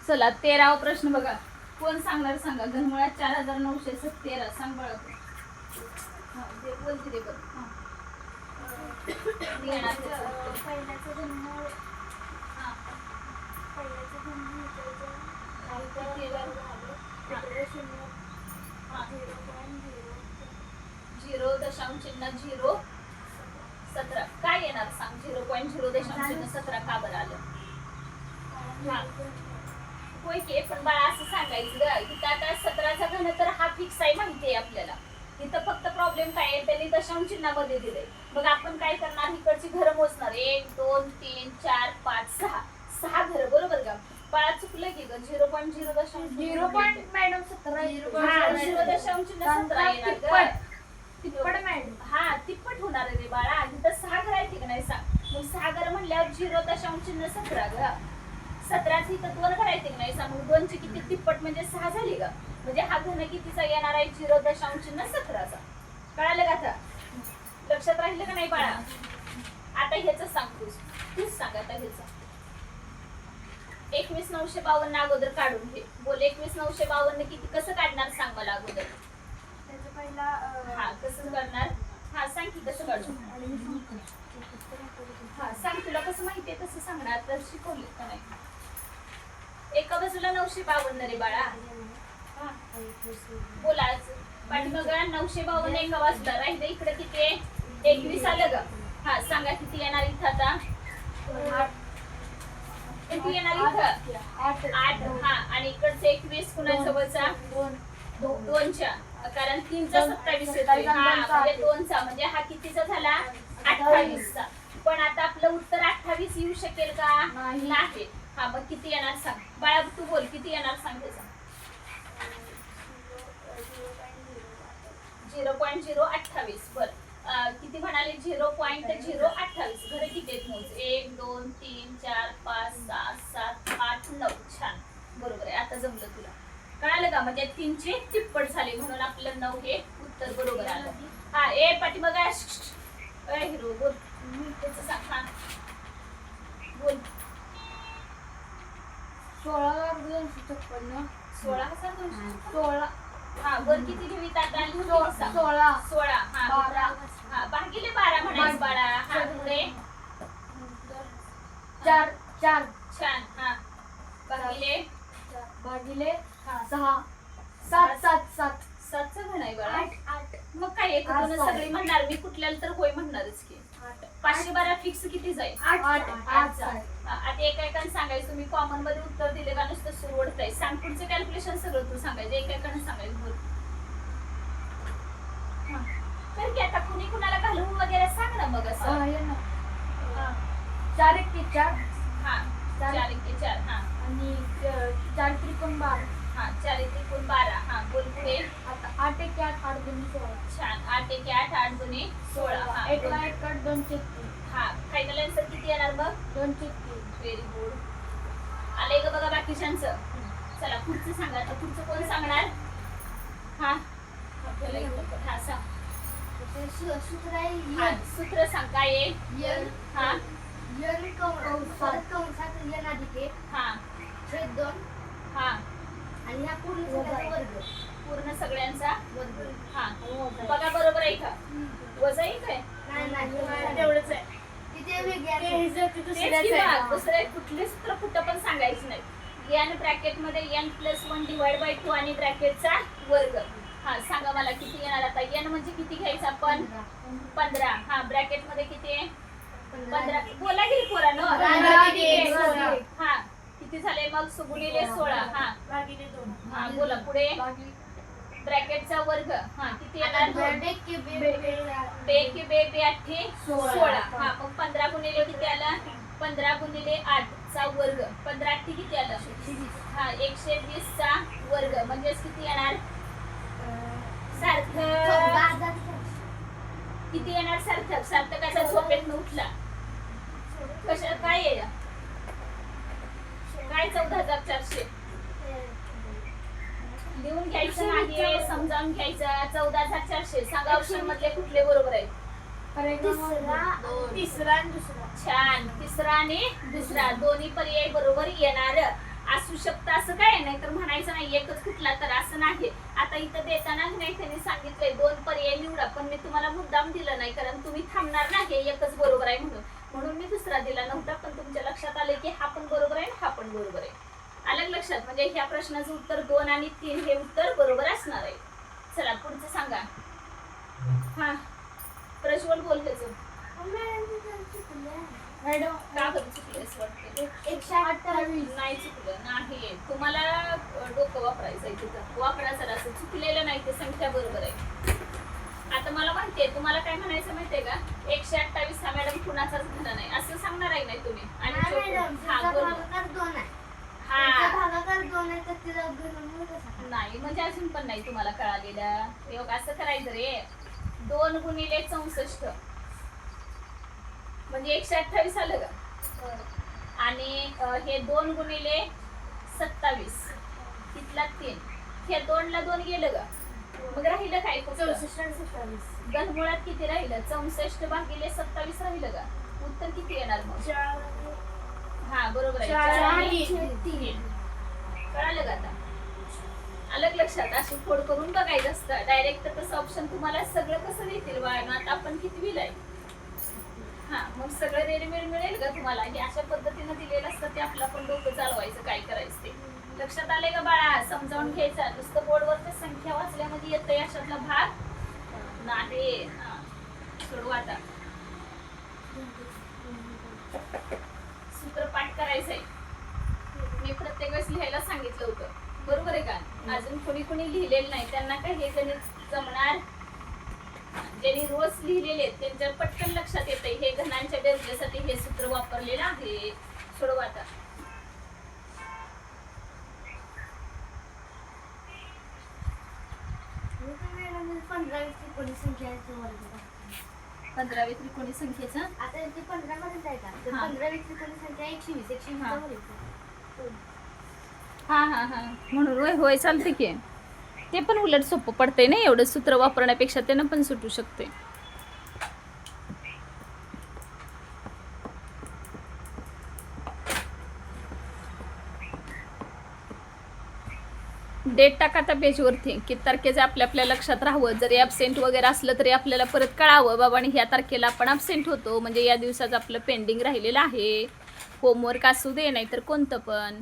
चला 13वा प्रश्न बघा. कोण सांगणार सांगा? घनमुळात 4913. सांग बघा. बोलते ते बघ. पहिल्याचं घनमूळ हा. पहिल्याचं घनमूळ किती झालं? हा. 0.017. काय येणार सांग? 0.017 का बरं आलं? हा. होय की, पण बाळा असं सांगायचं ग, इथं आता 17चा घन तर हा फिक्स आहे, माहिती आहे आपल्याला. इथं फक्त प्रॉब्लेम काय आहे, त्यांनी दशांश चिन्हामध्ये दिलंय. मग आपण काय करणार? इकडची घरं मोजणार. 1 2 3 4 5 6. 6 घरं, बरोबर का? बाळा चुकलं की ग, 0.0 मॅडम 17 0.17 येणार ग. तिप्पट मॅडम. हा, तिप्पट होणार रे बाळा. इथं 6 घर आहेत की नाही सांग? मग 6 घर म्हणल्यावर 0.17 ग. 17ची इथं 2 घर आहेत की नाही सांग? मग 2ची किती? तिप्पट म्हणजे 6 झाली ग. म्हणजे हा घन कितीचा येणार आहे? 0.17चा. कळालं का आता? लक्षात राहिलं का नाही बाळा? आता ह्याच सांग, तूच सांग आता ह्याचं. 21,952 अगोदर काढून घे. बोल, 21,952 किती, कसं काढणार सांग मला अगोदर. त्याचा पहिला हा, कसं काढणार? हा, सांग की कसं काढू. हा, सांग, तुला कसं माहितीये तसं सांगणार. तर शिकवले का नाही? एका बाजूला 952 रे बाळा. हा, बोला. पाठीमाग 952 एका बाजूला राहिलं. इकडे किती आहे? 21 आलं ग. हा, सांगा किती येणार इथं आता? 8. किती येणार इथं? 8. हा, आणि इकडचं 21 कुणाजवळचा? 2च्या. कारण 3चा 27 येतोय. हा, म्हणजे 2चा. म्हणजे हा कितीचा झाला? 28चा. पण आता आपलं उत्तर 28 येऊ शकेल का? नाही. हा, मग किती येणार सांग बाळा, तू बोल किती येणार सांग त्याचा. 0.028. बर, किती म्हणाले? 0.028. घरे किती आहेत मोज? 1 2 3 4 5 6 7 8 9. छान, बरोबर आहे. आता जमलं तुला. कळालं का? म्हणजे 3चे तिप्पट झाले, म्हणून आपलं 9 हे उत्तर बरोबर आलं. हा, ए पाठीमाग हिरो बोल, त्याचं सांग. हा, बोल. 16,256. 16,216. हा, वर किती घेऊन आता? 16. 16. हा, 12. हा, भागिले 12 म्हणायचं बाळा. हा, पुढे 4. छान. हा, भागिले 6. 7. 7चं घन आहे बाळा. 8. मग काय एक दोन सगळी म्हणणार, मी कुठल्याला तर होय म्हणणारच की. 512 फिक्स किती जाईल? 8. आता एकाएकाने सांगायचं. तुम्ही कॉमन मध्ये उत्तर दिले का नुसतं सुरू ओढताय? सांग, पुढचं कॅल्क्युलेशन सगळं तू सांगायचं, एकाएकाने सांगायचं. बोल. तर की आता कुणी कुणाला घालून वगैरे सांग ना मग असं. 4 1 4. हा, 4 1 4. हा, आणि 4 त्रिकोण 12. हा, 4 त्रिकोण 12. हा, बोल पुढे. आता 8 1 8 8 2 16. छान. 8 1 8 8 2 16. हा, 1 ला 1 8 2 3. हा, फायनल आन्सर किती येणार मग? 2 3. Very good. आलंय का बघा बाकीच्यांचं. चला पुढचं सांगा. आता पुढचं कोण सांगणार? हा आपल्याला इकडं पण. हा सांग. सूत्र आहे हा सूत्र सांग काय आहे. यन हा यन कंसात यन अधिक एक हा छेद 2 हा आणि ह्या पूर्ण सगळ्याचा वर्ग पूर्ण सगळ्यांचा वर्ग. हा बघा बरोबर आहे का. वजा आहे काय. नाही तेवढंच आहे. तिथे वेगळे आहे. तेच की बघ, दुसरे कुठले सूत्र कुठं पण सांगायचं नाही. n ब्रॅकेट मध्ये n+1 डिवाइड बाय 2 आणि ब्रॅकेटचा वर्ग. हा सांगा मला किती येणार आता. n म्हणजे किती घ्यायचं आपण 15. हा ब्रॅकेट मध्ये किती आहे 15. बोला की पोरांनो. 16. हा किती झाले मग गुणिले 16. हा हा बोला पुढे. ब्रॅकेटचा वर्ग. हा किती येणार 2 बे 8 16. हा मग 15 गुणिले किती आला 15 गुणिले 8 चा वर्ग. 15 8 किती आलं हा 120 चा वर्ग. म्हणजेच किती येणार सार्थक. किती येणार सार्थक. सार्थकाचा झोपेत उठला कशा काय आहे काय 14,400 लिहून घ्यायचं नाही समजावून घ्यायचं. 14,400 सांगा ऑप्शन मधले कुठले बरोबर आहे. तिसरा आणि दुसरा. छान. तिसरा आणि दुसरा दोन्ही पर्याय बरोबर येणार असू शकतं. असं काय नाही तर म्हणायचं नाही एकच कुठला तर असं नाही. आता इथं देताना नाही त्यांनी सांगितलंय 2 पर्याय निवडा पण मी तुम्हाला मुद्दाम दिलं नाही कारण तुम्ही थांबणार नाही एकच बरोबर आहे म्हणून मी दुसरा दिला नव्हता. पण तुमच्या लक्षात आले की हा पण बरोबर आहे हा पण बरोबर आहे. अलग लक्षात म्हणजे ह्या प्रश्नाचं उत्तर 2 आणि 3 हे उत्तर बरोबर असणार आहे. चला पुढचं सांगा. हा प्रज्वल बोल त्याचं का बरं चुकलेस वाटते. 128. नाही चुकलं नाही. तुम्हाला डोकं वापरायचं आहे तिथं. वापरा जरा असं चुकलेलं नाही ते संख्या बरोबर आहे. आता मला माहितीये तुम्हाला काय म्हणायचं माहितीये का 128 हा मॅडम कुणाचाच घन नाही असं सांगणार आहे नाही तुम्ही. आणि हा बरोबर. नाही म्हणजे अजून पण नाही तुम्हाला कळालेलं. योग असं करायचं रे 2 गुणिले 64 म्हणजे 128 आलं का. आणि हे 2 गुणिले 27 तिथला 3 हे 2 ला 2 गेलं का मग राहिलं काय 64 आणि 27. घनमुळात किती राहिलं 64 भागिले 27 राहिलं का. उत्तर किती येणार मग हा बरोबर आहे 4 आणि 3. कळालं का आता. अलग लक्षात अशी फोड करून बघायचं असतं. डायरेक्ट तसं ऑप्शन तुम्हाला सगळं कसं देतील बाळांना. आता आपण कितवीला आहे हा मग सगळं रेडीमेड मिळेल का तुम्हाला. हे अशा पद्धतीनं दिलेलं असतं ते आपलं पण डोकं चालवायचं काय करायचं ते. लक्षात आलंय का बाळा. समजावून घ्यायचा. नुसतं बोर्डवरच्या संख्या वाचल्यामध्ये येतंय अशातला भाग नाही. सोडू आता. सूत्र पाठ करायचंय. मी प्रत्येक वेळेस लिहायला सांगितलं होतं बरोबर आहे का. अजून कोणी लिहिलेलं नाही त्यांना काय हे गणित जमणार. ज्यांनी रोज लिहिलेले आहेत त्यांच्या पटकन लक्षात येतंय हे घनांच्या बेरजेसाठी हे सूत्र वापरलेलं आहे. सोडवा आता. पंधरावी त्रिकोणी संख्येचा आता ते 15 मध्ये आहे का. तर हा. 15वी त्रिकोणी संख्या 120 हा. चा हा हा हा म्हणून होय होय चालते की. ते पण उलट सोपं पडतंय ना एवढं सूत्र वापरण्यापेक्षा त्यानं पण सुटू शकते. डेट टाका त्या पेजवरती किती तारखेचं आपल्या लक्षात राहावं. जरी ॲबसेंट वगैरे असलं तरी आपल्याला परत कळावं बाबा आणि ह्या तारखेला आपण ॲबसेंट होतो म्हणजे या दिवसाचं आपलं पेंडिंग राहिलेलं आहे. होमवर्क असू दे नाही तर कोणतं पण.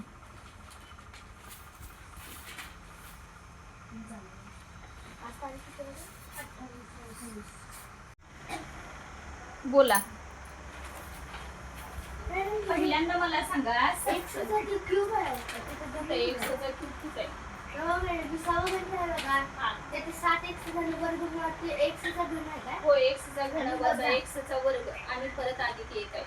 बोला. पहिल्यांदा मला सांगा एक्स चा जो क्यूब आहे कुठे एक्सचा क्यूब कुठे आहे. तेव्हा म्हणजे दुसरा घन आहे बघा. हा. त्याचे 7x घन वर्गमूळ ते x चा घन आहे काय. हो एक्सचा घन वजा एक्सचा वर्ग आणि परत अधिक 1 आहे.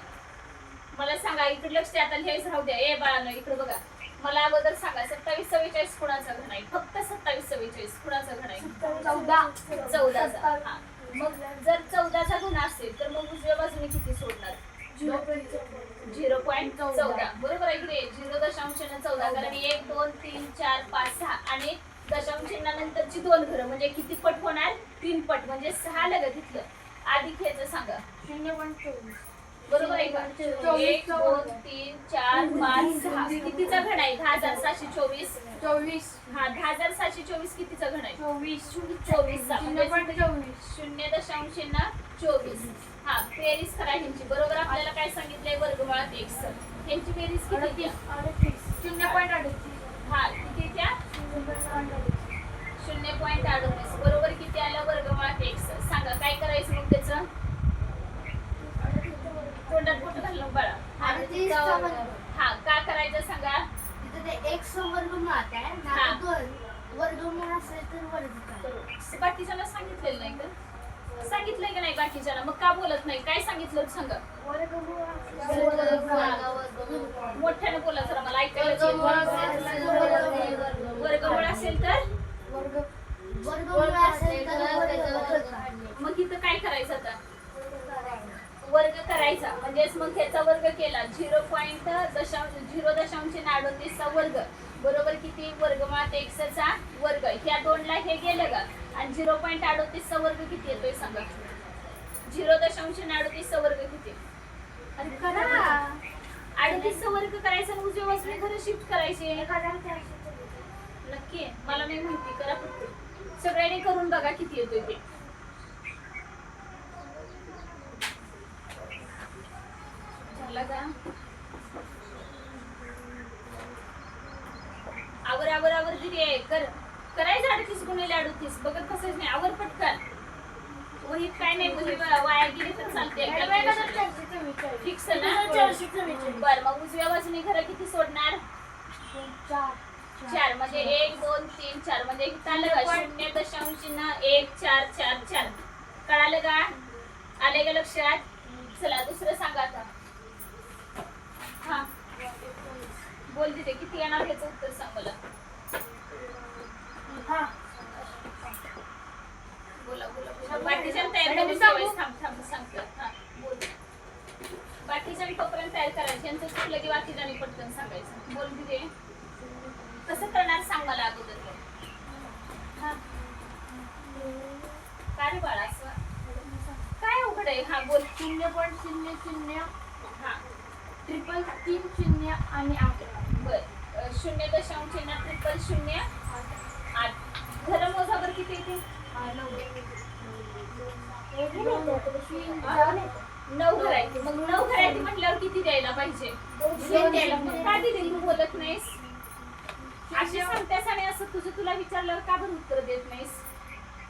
मला सांगा इकडे लक्ष द्या. आता लिहायचं राहू द्या. ए बाळांनो इकडे बघा. मला अगोदर सांगा 27 44 कुणाचा घन आहे. फक्त 27 44 कुणाचा घन आहे 14चा. हा मग जर 14चा घन असेल तर मग उजव्या बाजूने किती सोडणार 0.14 बरोबर आहे की नाही. 0.14 कारण 1 2 3 4 5 6 आणि दशांश चिन्हानंतरची वरची 2 घरं म्हणजे किती पट होणार 3 पट म्हणजे 6 लग तिथलं. अधिक ह्याचं सांगा 0.24. बरोबर आहे का? 1 2 3 4 5 6 कितीचा घन आहे 10,724. 24. हा 10,724 कितीचा घन आहे 24. 24 चा म्हणजे 0.24. 0.24. हा बेरीज करा ह्यांची. बरोबर आपल्याला काय सांगितलंय वर्गमुळात x. ह्यांची बेरीज किती आहे? 0.38. हा किती त्या 0.38. बरोबर किती आलं वर्गमुळात x. सांगा काय करायचं मग त्याचं तोंडात बोट घालून बाळा. हा का करायचं सांगा बाकीच्याला सांगितलेलं नाही का? सांगितलंय का नाही बाकीच्याला? मग का बोलत नाही? काय सांगितलं सांगा मोठ्याने बोला जरा मला ऐकायला येईल. वर्गमूळ असेल तर मग इथं काय करायचं आता वर्ग करायचा म्हणजेच मग ह्याचा वर्ग केला 0.038 चा वर्ग बरोबर किती वर्गमुळात x चा वर्ग. ह्या 2 ला हे गेलं का आणि 0.38 चा वर्ग किती येतोय सांगा 0.38 चा वर्ग किती? अरे करा 38 चा वर्ग करायचा आणि उजव्या बाजूने घरं शिफ्ट करायचे. नक्की मला नाही माहिती करा फक्त सगळ्यांनी करून बघा किती येतोय ते. झाला का? आवर आवर आवर दिली आहे कर करायचं 38 गुणिले 38 बघत बसायच नाही आवर पटकन. वहीत काय नाही वही वाया गेली तर चालते फिक्स ना. बरं मग उजव्या बाजूने घरं किती सोडणार 4 म्हणजे 1 2 3 4 म्हणजे किती आलं का 0.1444 कळालं का? आले का लक्षात? चला दुसरं सांगा आता. हा बोल तिथे किती येणार ह्याचं उत्तर सांग मला. बोला बोला बोला. बाकीच्या तयार सांगतो. हा बोल बाकीच्या तोपर्यंत तयार करायचे यांचं चुकलं की बाकीच्या पटकन सांगायचं. बोल तिथे कसं करणार सांग मला अगोदर. हा काय रे बाळा असं काय अवघड आहे? हा बोल 0.00 हा 333 आणि 8. बर 0.0008 घरं मोजावर किती येते 9 करायची. मग 9 करायची म्हटल्यावर किती द्यायला पाहिजे? 2 द्यायला. मग का दिली तू बोलत नाहीस? अशी सांगतेस आणि असं तुला विचारल्यावर का बरं उत्तर देत नाहीस?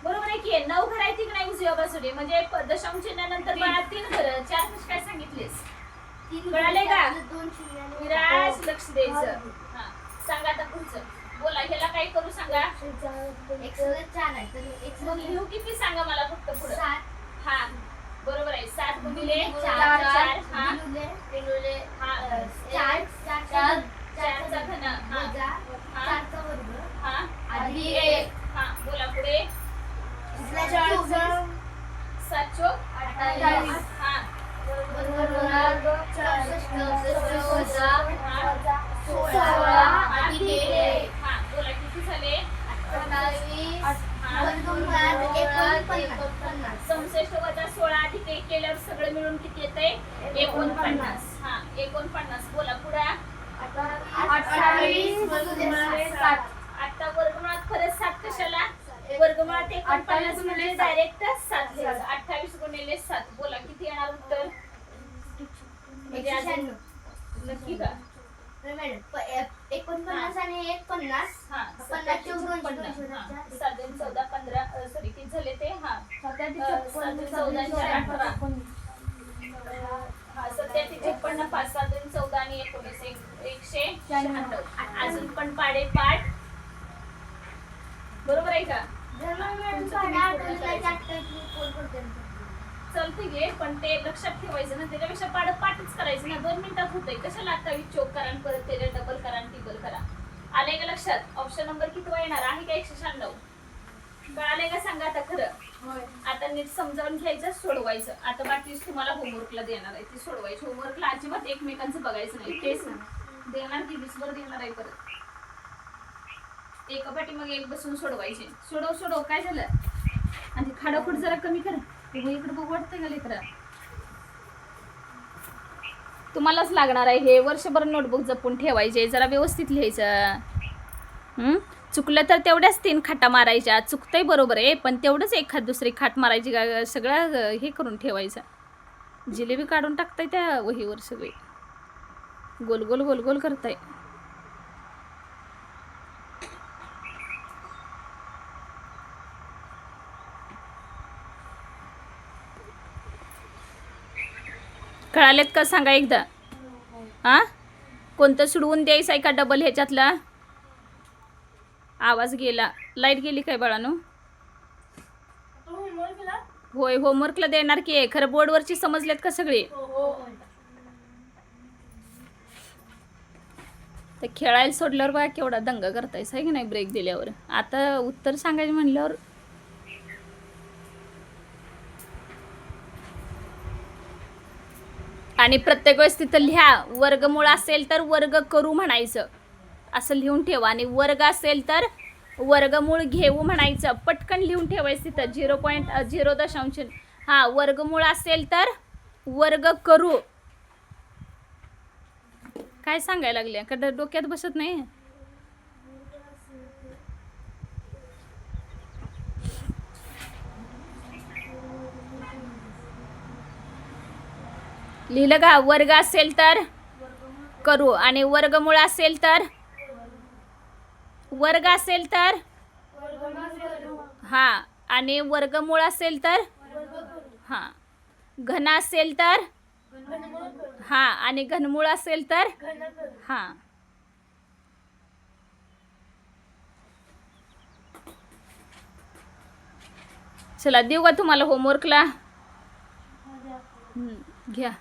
बरोबर आहे की 9 करायची की नाही उजव्या बाजूने म्हणजे दशांश चिन्हानंतर बाळा 3 घरं 4 कशी काय सांगितलीस? कळाले का? विराज लक्ष द्यायचं. हा सांगा आता पुढचं बोला. ह्याला काय करू सांगा मग लिहू किती सांगा मला फक्त पुढं. हा बरोबर आहे 7 गुणिले 4 हा 4 चा घन हा अधिक 1 हा बोला पुढे 7 चोक 28 हा 16 हा बोला किती झाले 64 वजा 16 अधिक 1 केल्यावर सगळं मिळून किती येतंय 49 हा 49 बोला पुढे 28 आता वर्गमुळात परत 7 कशाला वर्गमुळात 49 म्हणजे डायरेक्ट 7 लिहायचं 28 गुणिले 7 बोला किती येणार उत्तर म्हणजे अजून नक्की का 49 आणि 150 हा 50 चे 250 7 14 15 सॉरी किती झाले ते हा 14 हा 57 5 7 14 आणि 19 196 अजून पण पाडे पाठ बरोबर आहे का चालते घे पण ते लक्षात ठेवायचं ना त्याच्यापेक्षा पाठच करायचं ना 2 मिनिटात होतंय कशाला 28 चोक करा परत त्याच्या डबल करा टिबल करा. आले का लक्षात? ऑप्शन नंबर किती येणार आहे का 196 कळाले का सांगा आता खरं. आता नीट समजावून घ्यायचं सोडवायचं. आता बाकी तुम्हाला होमवर्कला देणार आहे ती सोडवायची. होमवर्कला अजिबात एकमेकांचं बघायचं नाही तेच देणार की 20 वर देणार आहे परत. एका पाठी मग एक बसून सोडवायचे. सोडव काय झालं. आणि खाडाखोड जरा कमी कर. इकडे बघ वाटतंय का लेकरा. तुम्हालाच लागणार आहे हे. वर्षभर नोटबुक जपून ठेवायचे. जरा व्यवस्थित लिहायचं. चुकलं तर तेवढ्याच 3 खाटा मारायच्या. चुकतंय बरोबर आहे, पण तेवढंच एखाद दुसरी खाट मारायची. सगळं हे करून ठेवायचं. जिलेबी काढून टाकताय त्या वहीवर सगळे. गोल गोल गोल गोल करताय. कळालेत का सांगा एकदा. हा, कोणतं सोडवून द्यायचं आहे का डबल ह्याच्यातला. आवाज गेला. लाईट गेली काय बाळानो. तू होमवर्क केला? होय, होमवर्कला देणार की आहे. खरं बोर्डवरची समजलेत का सगळे. हो. तर खेळायला सोडल्यावर बघा केवढा दंगा करतायस आहे की नाही ब्रेक दिल्यावर. आता उत्तर सांगायचं म्हणल्यावर आणि प्रत्येक वेळेस तिथं लिहा. वर्गमूळ असेल तर वर्ग करू म्हणायचं, असं लिहून ठेवा. आणि वर्ग असेल तर वर्गमूळ घेऊ म्हणायचं. पटकन लिहून ठेवायचं तिथं 0.0. हा, वर्गमूळ असेल तर वर्ग करू. काय सांगायला लागले का डोक्यात बसत नाही. लिहिलं का. वर्ग असेल तर करू आणि वर्गमूळ असेल तर वर्ग असेल तर हा, आणि वर्गमूळ असेल तर हा, घन असेल तर हा, आणि घनमूळ असेल तर हा. चला देऊ का तुम्हाला होमवर्कला. घ्या.